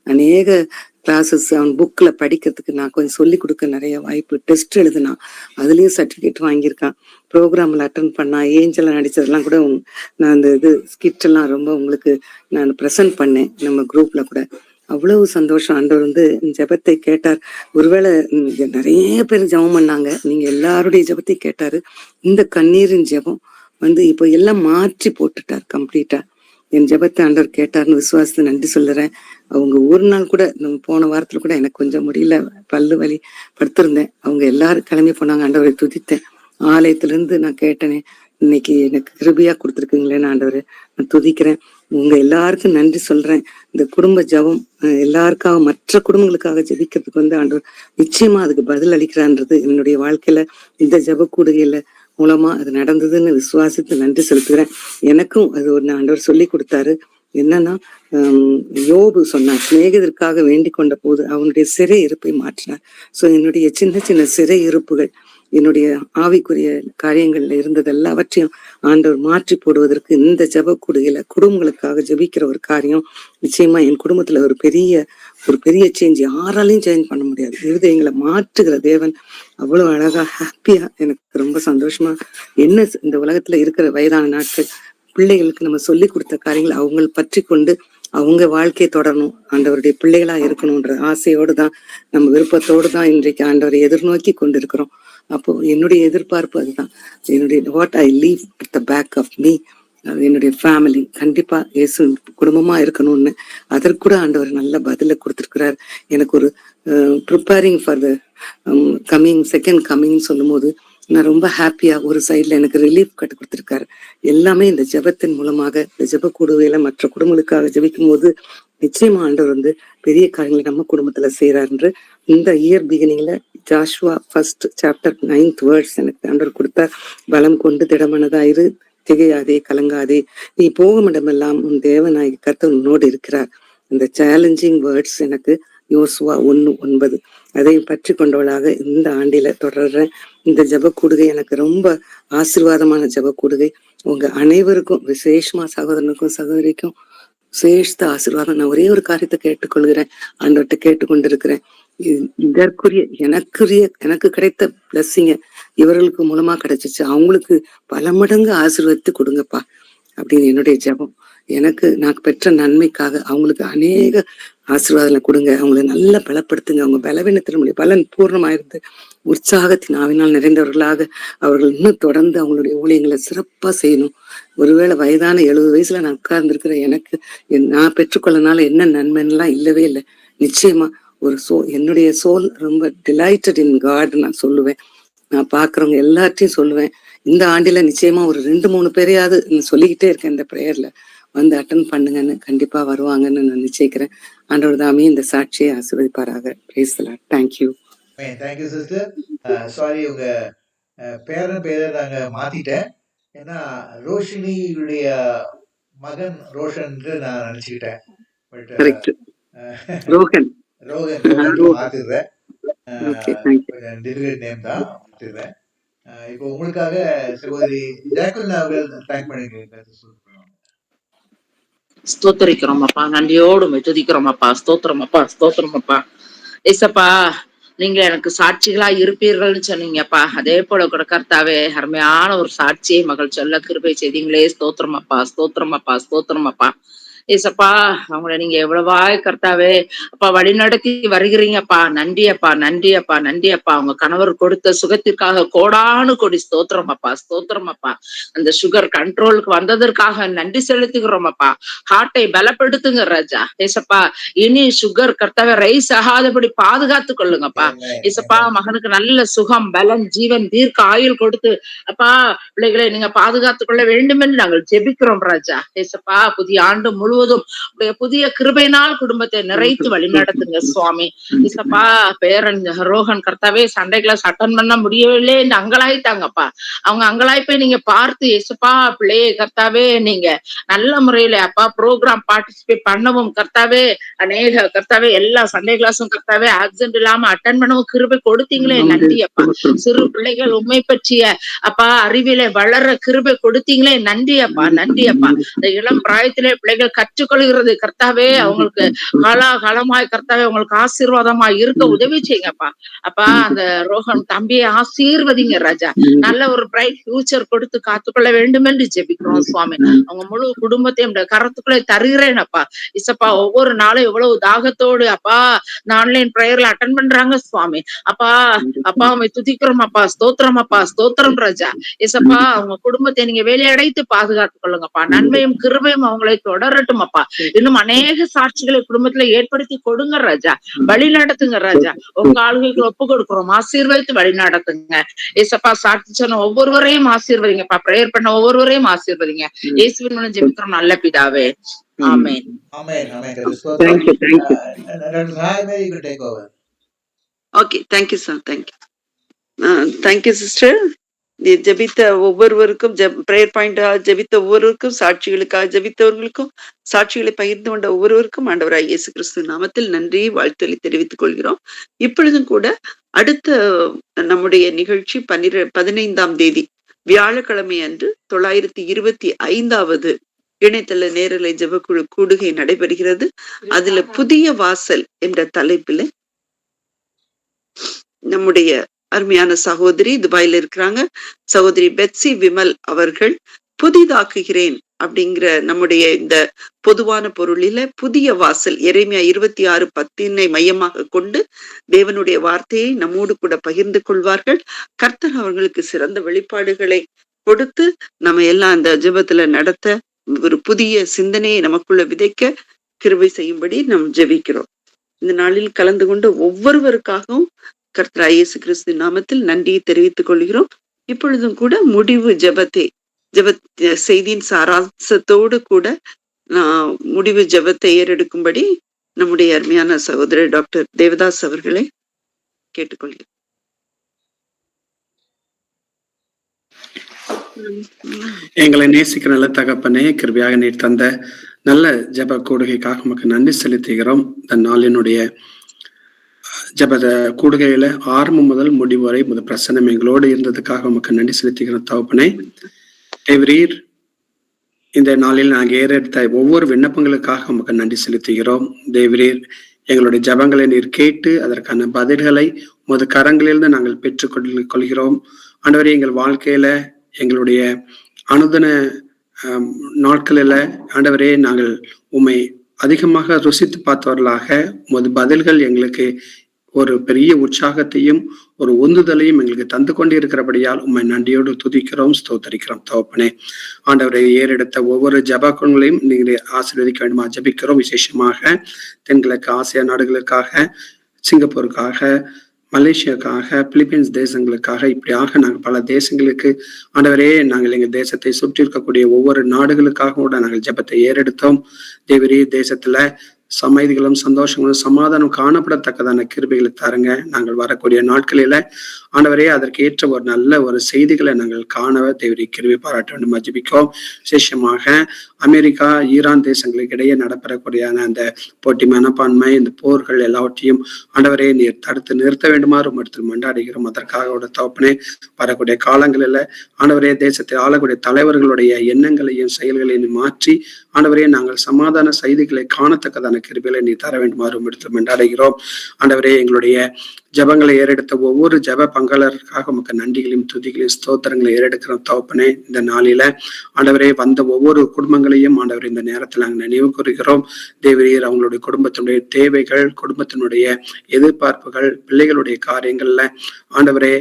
அநேக கிளாஸஸ் அவன் புக்ல படிக்கிறதுக்கு நான் கொஞ்சம் சொல்லி கொடுக்க நிறைய வாய்ப்பு. டெஸ்ட் எழுதுனா அதுலயும் சர்டிபிகேட் வாங்கியிருக்கான். ப்ரோக்ராம்ல அட்டன் பண்ணா, ஏஞ்சல நடிச்சதெல்லாம் கூட நான் அந்த ஸ்கிட் எல்லாம் ரொம்ப உங்களுக்கு நான் ப்ரெசென்ட் பண்ணேன் நம்ம குரூப்ல கூட. அவ்வளவு சந்தோஷம். ஆண்டவர் ஜெபத்தை கேட்டார். ஒருவேளை நிறைய பேர் ஜெபம் பண்ணாங்க, நீங்க எல்லாருடைய ஜெபத்தை கேட்டாரு. இந்த கண்ணீரின் ஜெபம் இப்போ எல்லாம் மாற்றி போட்டுட்டார் கம்ப்ளீட்டா. என் ஜெபத்தை ஆண்டவர் கேட்டார்னு விசுவாசத்தை நன்றி சொல்லுறேன். அவங்க ஒரு நாள் கூட, போன வாரத்துல கூட எனக்கு கொஞ்சம் முடியல, பல்லு வலி படுத்திருந்தேன். அவங்க எல்லாரும் கிளம்பி போனாங்க. ஆண்டவரை துதித்தேன். ஆலயத்துல இருந்து நான் கேட்டேனே, இன்னைக்கு எனக்கு கிருபையா கொடுத்துருக்கீங்களேன்னு ஆண்டவரை நான் துதிக்கிறேன். உங்க எல்லாருக்கும் நன்றி சொல்றேன். இந்த குடும்ப ஜெபம் எல்லாருக்காக, மற்ற குடும்பங்களுக்காக ஜெபிக்கிறதுக்கு ஆண்டவர் நிச்சயமா அதுக்கு பதில் அளிக்கிறான்றது என்னுடைய வாழ்க்கையில இந்த ஜெப கூடுகையில மூலமா அது நடந்ததுன்னு விசுவாசித்து நன்றி செலுத்துகிறேன். எனக்கும் அது ஒரு ஆண்டவர் சொல்லி கொடுத்தாரு. என்னன்னா, யோபு சொன்னார், சிநேகிதற்காக வேண்டிக் கொண்ட போது அவனுடைய சிறை இருப்பை மாற்றினார். சோ என்னுடைய சின்ன சின்ன சிறை இருப்புகள், என்னுடைய ஆவிக்குரிய காரியங்கள்ல இருந்தது எல்லாவற்றையும் ஆண்டவர் மாற்றி போடுவதற்கு இந்த ஜெப கூடுகையில குடும்பங்களுக்காக ஜெபிக்கிற ஒரு காரியம் நிச்சயமா என் குடும்பத்துல ஒரு பெரிய சேஞ்ச். யாராலையும் சேஞ்ச் பண்ண முடியாது. இருதயங்களை மாற்றுகிற தேவன் அவ்வளவு அழகா, ஹாப்பியா, எனக்கு ரொம்ப சந்தோஷமா. என்ன இந்த உலகத்துல இருக்கிற வயதான நாட்கள் பிள்ளைகளுக்கு நம்ம சொல்லி கொடுத்த காரியங்களை அவங்க பற்றி கொண்டு அவங்க வாழ்க்கையை தொடரணும், ஆண்டவருடைய பிள்ளைகளா இருக்கணும்ன்ற ஆசையோடு தான், நம்ம விருப்பத்தோடு தான் இன்றைக்கு ஆண்டவரை எதிர்நோக்கி கொண்டிருக்கிறோம். அப்போ என்னுடைய எதிர்பார்ப்பு அதுதான். என்னுடைய what I leave at the back of me, என்னுடைய ஃபேமிலி கண்டிப்பா இயேசு குடும்பமா இருக்கணும்னு அதற்கூட ஆண்டவர் நல்ல பதில கொடுத்திருக்கிறார். எனக்கு ஒரு preparing for the second coming சொல்லும் போது நான் ரொம்ப ஹாப்பியா, ஒரு சைட்ல எனக்கு ரிலீஃப் கட்டு கொடுத்திருக்காரு. எல்லாமே இந்த ஜெபத்தின் மூலமாக, இந்த ஜெப கூடுகையில மற்ற குடும்பங்களுக்காக ஜெபிக்கும் போது நிச்சயமா ஆண்டவர் பெரிய காரியங்களை நம்ம குடும்பத்துல செய்யறாரு. இந்த இயர் பிகினிங்ல Joshua 1st chapter 9th verse எனக்கு ஆண்டவர் கொடுத்தார். பலம் கொண்டு திடமனதாயிரு, திகையாதே, கலங்காதே, நீ போகும் இடமெல்லாம் உன் தேவனாய் கர்த்தர் உன்னோடு இருக்கிறார். இந்த சேலஞ்சிங் வேர்ட்ஸ் எனக்கு யோசுவா 1:9 அதை பற்றி கொண்டவளாக இந்த ஆண்டில தொடர்றேன். இந்த ஜெப கூடுகை எனக்கு ரொம்ப ஆசீர்வாதமான ஜெப கூடுகை. உங்க அனைவருக்கும், விசேஷமா சகோதரனுக்கும் சகோதரிக்கும் விசேஷ ஆசீர்வாதம். நான் ஒரே ஒரு காரியத்தை கேட்டுக்கொள்கிறேன், ஆண்டவர்கிட்ட கேட்டுக்கொண்டிருக்கிறேன். இதற்குரிய எனக்கு கிடைத்த பிளஸ்ஸிங்க இவர்களுக்கு மூலமா கிடைச்சிச்சு, அவங்களுக்கு பல மடங்கு ஆசீர்வதித்து கொடுங்கப்பா அப்படின்னு என்னுடைய ஜெபம். எனக்கு நான் பெற்ற நன்மைக்காக அவங்களுக்கு அநேக ஆசீர்வாதங்களை கொடுங்க, அவங்களை நல்லா பலப்படுத்துங்க. அவங்க பலவீனத்தினுடைய பலன் பூர்ணமாயிருந்து உற்சாகத்தின் ஆவினால் நிறைந்தவர்களாக அவர்கள் இன்னும் தொடர்ந்து அவங்களுடைய ஊழியங்களை சிறப்பா செய்யணும். ஒருவேளை வயதான 70 வயசுல நான் உட்கார்ந்துருக்கிற எனக்கு நான் பெற்றுக்கொள்ளனால என்ன நன்மைலாம் இல்லவே இல்லை. நிச்சயமா ஒரு என்னுடைய சோல் ரொம்ப டிலைட்டட் இன் காட் நான் சொல்லுவேன். நான் பாக்குறவங்க எல்லாத்தையும் சொல்லுவேன், இந்த ஆண்டில நிச்சயமா ஒரு 2-3 பேரையாவது சொல்லிக்கிட்டே இருக்கேன், இந்த பிரேயர்ல வந்து அட்டன் பண்ணுங்கன்னு. கண்டிப்பா வருவாங்கன்னு நான் நிச்சயிக்கிறேன். ஆண்டவர் தாமே இந்த சாட்சியை ஆசீர்வதிப்பாராக. Price the Lord. Thank you. Thank you sister. Sorry, உங்க பேரன் பேரை நாங்க மாத்திட்டேன். ஏன்னா ரோஷினியுடைய மகன் ரோஷன் நான் நினைச்சுக்கிட்டேன். But correct. ரோஹன். ரோஹன் மாத்திடுறேன். Okay, thank you. கொஞ்சம் டிஃபிகல்ட் நேம் தான், மாத்திடுறேன். இப்போ உங்களுக்காக சகோதரி ஜாக்குலின் அவர்கள் தேங்க் பண்ணிக்கிறேன். ஸ்தோத்தரிக்கிறோம் அப்பா, நன்றியோடு துதிக்கிறோம் அப்பா. ஸ்தோத்திரம் அப்பா, ஸ்தோத்திரம் அப்பா. ஏசப்பா, நீங்க எனக்கு சாட்சிகளா இருப்பீர்கள்னு சொன்னீங்கப்பா. அதே போல கூட கர்த்தாவே, அருமையான ஒரு சாட்சியை மகள் சொல்ல கிருபை செய்தீங்களே. ஸ்தோத்திரம் அப்பா, ஸ்தோத்திரம் அப்பா, ஸ்தோத்திரம் அப்பா. ஏசப்பா, அவங்கள நீங்க எவ்வளவாய் கர்த்தாவே அப்பா வழி நடத்தி வருகிறீங்கப்பா. நன்றி அப்பா, நன்றி அப்பா, நன்றி அப்பா. அவங்க கணவர் கொடுத்த சுகத்திற்காக கோடானு கோடி ஸ்தோத்திரம் அப்பா, ஸ்தோத்திரம் அப்பா. அந்த சுகர் கண்ட்ரோலுக்கு வந்ததற்காக நன்றி செலுத்துகிறோம் அப்பா. ஹார்ட்டை பலப்படுத்துங்க ராஜா. ஏசப்பா, இனி சுகர் கர்த்தாவே ரைஸ் ஆகாதபடி பாதுகாத்து கொள்ளுங்கப்பா. ஏசப்பா, மகனுக்கு நல்ல சுகம், பலன், ஜீவன், தீர்க்க ஆயுள் கொடுத்து அப்பா பிள்ளைகளை நீங்க பாதுகாத்துக் கொள்ள வேண்டும் என்று நாங்கள் ஜெபிக்கிறோம் ராஜா. ஏசப்பா, புதிய ஆண்டு முழுவதும் புதிய கிருபையினால் குடும்பத்தை நிறைத்து வழி நடத்துங்க சுவாமி. ஏசப்பா, பேரன் ரோஹன் கர்த்தாவே சண்டே கிளாஸ் அட்டன் பண்ண முடியவில்லை என்று அங்கலாய்த்தாங்கப்பா. அவங்க அங்கலாய்ப்பை நீங்க பார்த்து ஏசப்பா பிள்ளையை கர்த்தாவே நீங்க நல்ல முறையில அப்பா ப்ரோக்ராம் பார்ட்டிசிபேட் பண்ணவும் கர்த்தாவே அநேக கர்த்தாவே எல்லா சண்டே கிளாஸும் கர்த்தாவே ஆப்சென்ட் இல்லாம அட்டன் பண்ணவும் கிருபை கொடுத்தீங்களே. நன்றி அப்பா. சிறு பிள்ளைகள் உண்மை பற்றிய அப்பா அறிவிலே வளர கிருபை கொடுத்தீங்களே. நன்றி அப்பா, நன்றி அப்பா. இந்த இளம் பிராயத்திலே பிள்ளைகள் கற்றுக்கொள்கிறது கர்த்தாவே, அவங்களுக்கு காலாகாலமாய் கர்த்தாவே அவங்களுக்கு ஆசீர்வாதமாய் இருக்க உதவி செய்யுங்கப்பா. அப்பா, அந்த ரோஹன் தம்பியை ஆசீர்வதிங்க ராஜா. நல்ல ஒரு பிரைட் ஃபியூச்சர் கொடுத்து காத்துக்கொள்ள வேண்டும் என்று ஜெபிக்கிறோம் சுவாமி. அவங்க முழு குடும்பத்தையும் கரத்துக்குள்ளே தருகிறேன் அப்பா. இசப்பா, ஒவ்வொரு நாளும் எவ்வளவு தாகத்தோடு அப்பா இந்த ஆன்லைன் பிரேயர்ல அட்டன் பண்றாங்க சுவாமி. அப்பா, அப்பா அவங்களை துதிக்கிறோம் அப்பா. ஸ்தோத்திரம் அப்பா, ஸ்தோத்திரம் ராஜா. இசப்பா, அவங்க குடும்பத்தை நீங்க வேலையடைத்து பாதுகாத்துக் கொள்ளுங்கப்பா. நன்மையும் கிருபையும் அவங்களை தொடரட்டும் அப்பா. இன்னும் அநேக சாட்சிகளை குடும்பத்துல ஏற்படுத்தி கொடுங்க ராஜா. வழி நடத்துங்க ராஜா. உங்க ஆளுகைக்கு ஒப்பு கொடுக்கிறோம். ஆசீர்வதித்து வழி நடத்துங்க ஏசப்பா. சாட்சி சொன்ன ஒவ்வொருவரையும் ஆசீர்வதிங்கப்பா. பிரேயர் பண்ண ஒவ்வொருவரையும் ஆசீர்வதிங்க. இயேசுவின் மூலம் ஜெபிக்கிறோம் நல்ல பிதாவே. ஆமென். Okay, thank you sir. Thank you sister. ஜெபித்த ஒவ்வொருவருக்கும், பிரேயர் பாயிண்டா ஜெபித்த ஒவ்வொருவருக்கும், சாட்சிகளுக்காக ஜெபித்தவர்களுக்கும், சாட்சிகளை பகிர்ந்து கொண்ட ஒவ்வொருவருக்கும் ஆண்டவராய் இயேசு கிறிஸ்து நாமத்தில் நன்றி வாழ்த்துக்களை தெரிவித்துக் கொள்கிறோம். இப்பொழுதும் கூட அடுத்த நம்முடைய நிகழ்ச்சி 15ஆம் தேதி வியாழக்கிழமை அன்று 925வது இணையதள நேரலை ஜெபக்குழு கூடுகை நடைபெறுகிறது. அதுல புதிய வாசல் என்ற தலைப்பில நம்முடைய அருமையான சகோதரி துபாயில இருக்கிறாங்க, சகோதரி பெட்சி விமல் அவர்கள் புதிதாக்குகிறேன் அப்படிங்கிற நம்முடைய இந்த பொதுவான பொருளில புதிய வாசல் எரேமியா 26:10 மையமாக கொண்டு தேவனுடைய வார்த்தையை நம்மோடு கூட பகிர்ந்து கொள்வார்கள். கர்த்தர் அவர்களுக்கு சிறந்த வெளிப்பாடுகளை கொடுத்து நம்ம எல்லாம் அந்த ஜெபத்துல நடத்த ஒரு புதிய சிந்தனையை நமக்குள்ள விதைக்க கிருபை செய்யும்படி நாம் ஜெபிக்கிறோம். இந்த நாளில் கலந்து கொண்டு ஒவ்வொருவருக்காகவும் கர்த்தர் இயேசு கிறிஸ்து நாமத்தில் நன்றியை தெரிவித்துக் கொள்கிறோம். இப்பொழுதும் கூட முடிவு ஜெப செய்தியின் சாராம்சத்தோடு கூட முடிவு ஜெபத்தை ஏறெடுக்கும்படி நம்முடைய அருமையான சகோதரர் டாக்டர் தேவதாஸ் அவர்களை கேட்டுக்கொள்கிறேன். எங்களை நேசிக்கிற நல்ல தகப்பனே, கிருபையாக நீர் தந்த நல்ல ஜெப கூடுகைக்காக நமக்கு நன்றி செலுத்துகிறோம். இந்த நாளினுடைய ஜெப கூடுகையில ஆரம்பம் முதல் முடிவு வரை முதல் பிரசன்னம் எங்களோடு இருந்ததுக்காக நமக்கு நன்றி செலுத்துகிறோம் தகப்பனே. தேவரீர், இந்த நாளில் நாங்கள் ஏறெடுத்த ஒவ்வொரு விண்ணப்பங்களுக்காக நமக்கு நன்றி செலுத்துகிறோம். தேவரீர், எங்களுடைய ஜெபங்களை நீர் கேட்டு அதற்கான பதில்களை உமது கரங்களிலிருந்து நாங்கள் பெற்றுக் கொள்கிறோம். ஆண்டவரே, எங்கள் வாழ்க்கையில எங்களுடைய அனுதின நாட்களில ஆண்டவரே நாங்கள் உம்மை அதிகமாக ருசித்து பார்த்தவர்களாக உமது பதில்கள் எங்களுக்கு ஒரு பெரிய உற்சாகத்தையும் ஒரு உந்துதலையும் எங்களுக்கு தந்து கொண்டு இருக்கிறபடியால் உம்மை நன்றியோடு துதிக்கிறோம், ஸ்தோத்தரிக்கிறோம் தகப்பனே. ஆண்டவரை ஏறெடுத்த ஒவ்வொரு ஜெபங்களையும் நீங்கள் ஆசீர்வதிக்க வேண்டுமா ஜெபிக்கிறோம். விசேஷமாக தென்கிழக்கு ஆசியா நாடுகளுக்காக, சிங்கப்பூருக்காக, மலேசியாக்காக, பிலிப்பைன்ஸ் தேசங்களுக்காக, இப்படியாக நாங்கள் பல தேசங்களுக்கு ஆண்டவரே நாங்கள் எங்கள் தேசத்தை சுற்றி இருக்கக்கூடிய ஒவ்வொரு நாடுகளுக்காக கூட நாங்கள் ஜெபத்தை ஏறெடுத்தோம். தேவரே, தேசத்துல அமைதிகளும் சந்தோஷங்களும் சமாதானம் காணப்படத்தக்கதான கிருபைகளை தாருங்க. நாங்கள் வரக்கூடிய நாட்களில ஆண்டவரே அதற்கு ஏற்ற ஒரு நல்ல ஒரு செய்திகளை நாங்கள் காண தேவரை கிருபை பாராட்ட வேண்டும் ஜெபிக்கிறோம். விசேஷமாக அமெரிக்கா ஈரான் தேசங்களுக்கு இடையே நடைபெறக்கூடியான அந்த போட்டி மனப்பான்மை, இந்த போர்கள் எல்லாவற்றையும் ஆண்டவரே நீர் தடுத்து நிறுத்த வேண்டுமாறு இடத்தில் மண்டாடுகிறோம். அதற்காக ஒரு தகப்பனே வரக்கூடிய காலங்களில் ஆண்டவரே தேசத்தை ஆளக்கூடிய தலைவர்களுடைய எண்ணங்களையும் செயல்களையும் மாற்றி ஆண்டவரே நாங்கள் சமாதான செய்திகளை காணத்தக்கதான கிருபைகளை நீ தர வேண்டுமாறு இடத்தில் மண்டாடுகிறோம். ஆண்டவரே எங்களுடைய ஜபங்களை ஏறெடுத்த ஒவ்வொரு ஜப பங்காளருக்காக உமக்கு நன்றிகளையும் துதிகளையும் ஸ்தோத்திரங்களை ஏறெடுக்கிற தகப்பனே இந்த நாளில ஆண்டவரே வந்த ஒவ்வொரு குடும்பங்களையும் ஆண்டவரே இந்த நேரத்தில் நாங்கள் நினைவு கூறுகிறோம். தேவரீர் அவங்களுடைய குடும்பத்தினுடைய தேவைகள், குடும்பத்தினுடைய எதிர்பார்ப்புகள், பிள்ளைகளுடைய காரியங்கள்ல ஆண்டவரே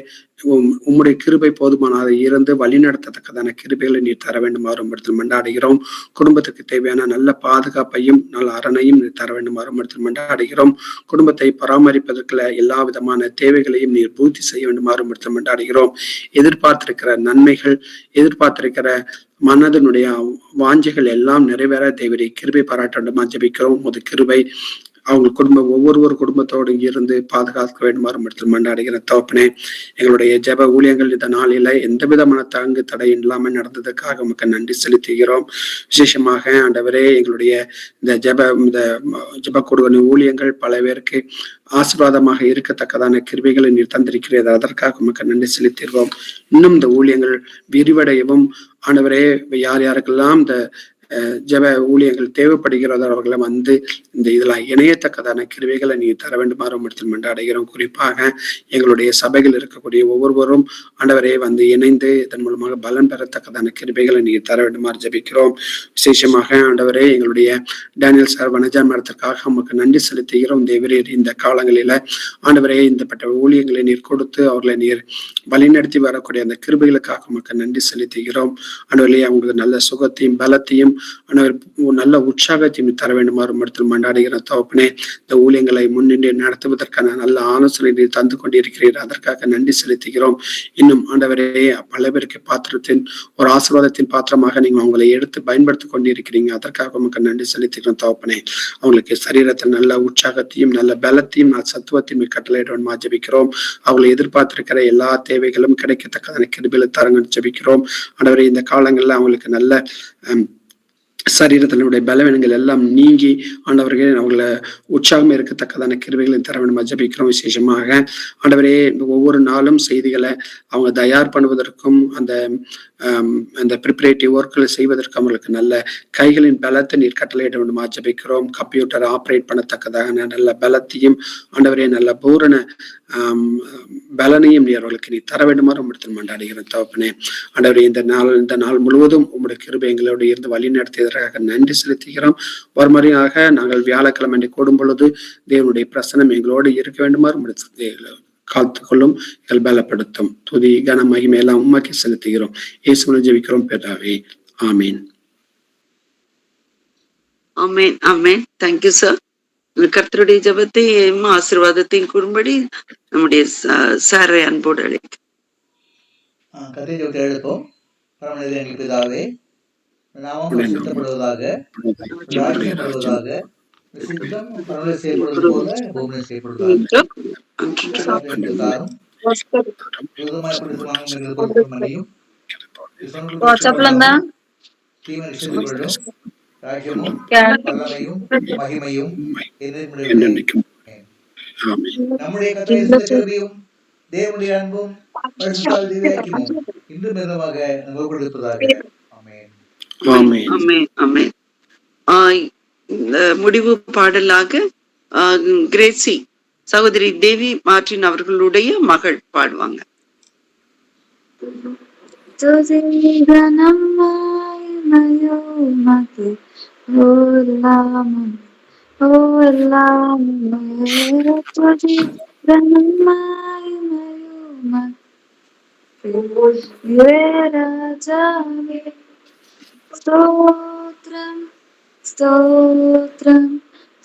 உம்முடைய கிருபை போதுமானதை இருந்து வழிநடத்தத்தக்கதான கிருபைகளை நீ தர வேண்டுமாறு இடத்தில் மண்டாடுகிறோம். குடும்பத்துக்கு தேவையான நல்ல பாதுகாப்பையும் நல்ல அரணையும் நீ தர வேண்டுமாறு இடத்தில் மண்டாடுகிறோம். குடும்பத்தை பராமரிப்பதற்குள்ள எல்லா விதமான தேவைகளையும் நீர் பூர்த்தி செய்ய வேண்டுமாறு இடத்தில் மண்டாடுகிறோம். எதிர்பார்த்திருக்கிற நன்மைகள், எதிர்பார்த்திருக்கிற மனதனுடைய வாஞ்சைகள் எல்லாம் நிறைவேற தேவரை கிருபை பாராட்ட வேண்டுமா ஜெபிக்கிறோம். ஒரு கிருபை அவங்க குடும்பம் ஒவ்வொரு குடும்பத்தோடு இருந்து பாதுகாக்க வேண்டுமாறு இடத்தில் மண்டாடுகிற தகப்பனே எங்களுடைய ஜெப ஊழியங்கள் இந்த நாளில எந்த விதமான தாங்கு தடை இல்லாமல் நடந்ததுக்காக நமக்கு நன்றி செலுத்துகிறோம். விசேஷமாக ஆண்டவரே எங்களுடைய இந்த ஜெப கொடுவன ஊழியங்கள் பல பேருக்கு ஆசீர்வாதமாக இருக்கத்தக்கதான கிருபைகளை நீர் தந்திருக்கிறது. அதற்காக உமக்கு நன்றி செலுத்திடுவோம். இன்னும் இந்த ஊழியங்கள் விரிவடையவும் ஆண்டவரே யார் யாருக்கெல்லாம் இந்த ஜெப ஊழியங்கள் தேவைப்படுகிறதோ அவர்களை வந்து இந்த இதுல இணையத்தக்கதான கிருபைகளை நீ தர வேண்டுமாறு இடத்தில் மண்டாடுகிறோம். குறிப்பாக எங்களுடைய சபைகள் இருக்கக்கூடிய ஒவ்வொருவரும் ஆண்டவரே வந்து இணைந்து இதன் மூலமாக பலன் பெறத்தக்கதான கிருபைகளை நீ தர வேண்டுமாறு ஜெபிக்கிறோம். விசேஷமாக ஆண்டவரே எங்களுடைய டேனியல் சார் வனஜா மரத்திற்காக நமக்கு நன்றி செலுத்துகிறோம். தேவரீர் இந்த காலங்களில ஆண்டவரே இந்தப்பட்ட ஊழியங்களை நீர் கொடுத்து அவர்களை நீர் வழிநடத்தி வரக்கூடிய அந்த கிருபைகளுக்காக நமக்கு நன்றி செலுத்துகிறோம். ஆண்டவரே அவங்களுக்கு நல்ல சுகத்தையும் பலத்தையும் நல்ல உற்சாகத்தையும் தர வேண்டுமாறு இடத்தில் மண்டாடுகிற தகப்பனே இந்த ஊழியங்களை முன்னின்று நடத்துவதற்கான நல்ல ஆலோசனை தந்து கொண்டிருக்கிறீர். அதற்காக நன்றி செலுத்துகிறோம். இன்னும் ஆண்டவரே பல பேருக்கு பாத்திரத்தின் ஒரு ஆசீர்வாதத்தின் பாத்திரமாக நீங்க அவங்களை எடுத்து பயன்படுத்தி கொண்டிருக்கிறீங்க. அதற்காக உங்களுக்கு நன்றி செலுத்துகிறோம் தகப்பனே. அவங்களுக்கு சரீரத்தில் நல்ல உற்சாகத்தையும் நல்ல பலத்தையும் நல்ல சத்துவத்தையும் கட்டளையிட ஜெபிக்கிறோம். அவங்களை எதிர்பார்த்திருக்கிற எல்லா தேவைகளும் கிடைக்கத்தக்கதான கிருபைகளை தரங்க ஜெபிக்கிறோம். ஆண்டவரே இந்த காலங்கள்ல அவங்களுக்கு நல்ல சரீரத்தினுடைய பலவீனங்கள் எல்லாம் நீங்கி ஆண்டவர்களே அவங்களை உற்சாகம் இருக்கத்தக்கதான கிருபைகளை தர வேண்டும் ஜெபிக்கிறோம். விசேஷமாக ஆண்டவரே ஒவ்வொரு நாளும் செய்திகளை அவங்க தயார் பண்ணுவதற்கும் அந்த ப்ரிப்பரேட்டிவ் ஒர்க்களை செய்வதற்கு அவங்களுக்கு நல்ல கைகளின் பலத்தை நீர் கட்டளையிட வேண்டுமா ஜெபிக்கிறோம். கம்ப்யூட்டர் ஆப்ரேட் பண்ணத்தக்கதாக நல்ல பலத்தையும் ஆண்டவரே நல்ல பூரண பலனையும் நீ அவர்களுக்கு நீ தர வேண்டுமாறு உம்மிடத்தில் மண்டாடுகிற தகப்பனே. ஆண்டவரே இந்த நாள் முழுவதும் உம்முடைய கிருபை எங்களோடு இருந்து வழி நடத்தியதற்காக நன்றி செலுத்துகிறோம். மறுமுறையாக நாங்கள் வியாழக்கிழமை கூடும் பொழுது தேவனுடைய பிரசனம் எங்களோடு இருக்க வேண்டுமாறு காத்துக்கொள்ளும், எங்கள் பலப்படுத்தும். துதி கன மகிமை எல்லாம் உம்மாக்கி செலுத்துகிறோம். இயேசுவின் ஜெபிக்கிறோம் பிதாவே, ஆமீன். ஆமேன் ஆமேன். Thank you sir. கர்த்தருடைய ஜெபத்தையும் ஆசீர்வாதத்தையும் கூறும்படி நம்முடைய சாரை அன்போடு அழைக்க. கர்த்தருடைய ஜெபத்தை எடுப்போம். பரமனிதரே எங்கள் பிதாவே, நாமம் பரிசுத்தப்படுவதாக, ராஜ்யப்படுவதாக, சித்தம் பரமனில் செய்யப்படுவது போல பூமியில் செய்யப்படுவதாக. ராஜ்யமும் வல்லமையும் மகிமையும் நம்முடைய கர்த்தருடைய கிருபையும் தேவனுடைய அன்பும் பரிசுத்த திவ்ய இன்றும் மிதமாக நமக்கு இருப்பதாக. ஆமென். ஆமென் ஆமென் ஆமென். முடிவு பாடலாக கிரேசி சகோதரி தேவி மார்டின் அவர்களுடைய மகள் பாடுவாங்க. ஸ்தோத்ரம் ஸ்தோத்ரம்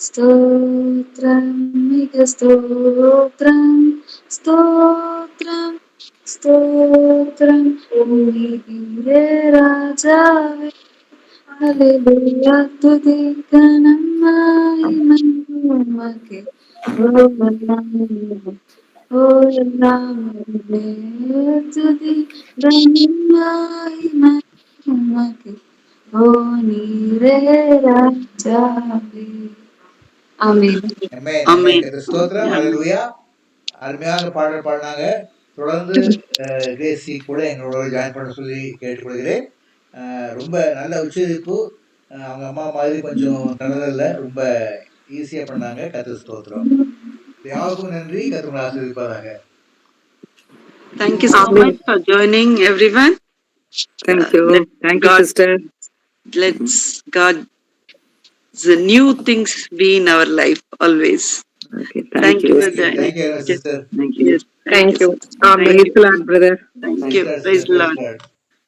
ஸ்தோத்ரம் மிக ஸ்தோத்ரம் ஸ்தோத்ரம் ஸ்தோத்ரம் ராஜாவே ஹalleluya துதி கனம் மகிமை உமக்கே ஓ எல்லாமே துதி கனம் மகிமை உமக்கே ஓ நீரே ராஜாவே ஆமென் ஆமென் ஆமென் கர்த்தர் ஸ்தோத்திரம் ஹalleluya அருமையான பாடல் பாடினாங்க தொடர்ந்து கிரேசி கூட எங்களோட ஜாயின் பண்ண சொல்லி கேட்டுக்கொள்கிறேன் ரொம்ப நல்ல உச்சரிப்பு அவங்க அம்மா மாதிரி கொஞ்சம் தடதல்ல ரொம்ப ஈஸியா பண்ணாங்க கர்த்தர் ஸ்தோத்திரம் யாருக்கும் நன்றி கர்த்தர் ஆசீர்வதிப்பாராக Thank you so much for joining, everyone. Thank you. Thank you, God, sister. let's God's new things be in our life always. Okay, Thank you for thank joining. you sister Thank you. Yes, Thank you. Thank Praise you. the Lord, brother. Thank you. Praise the Lord.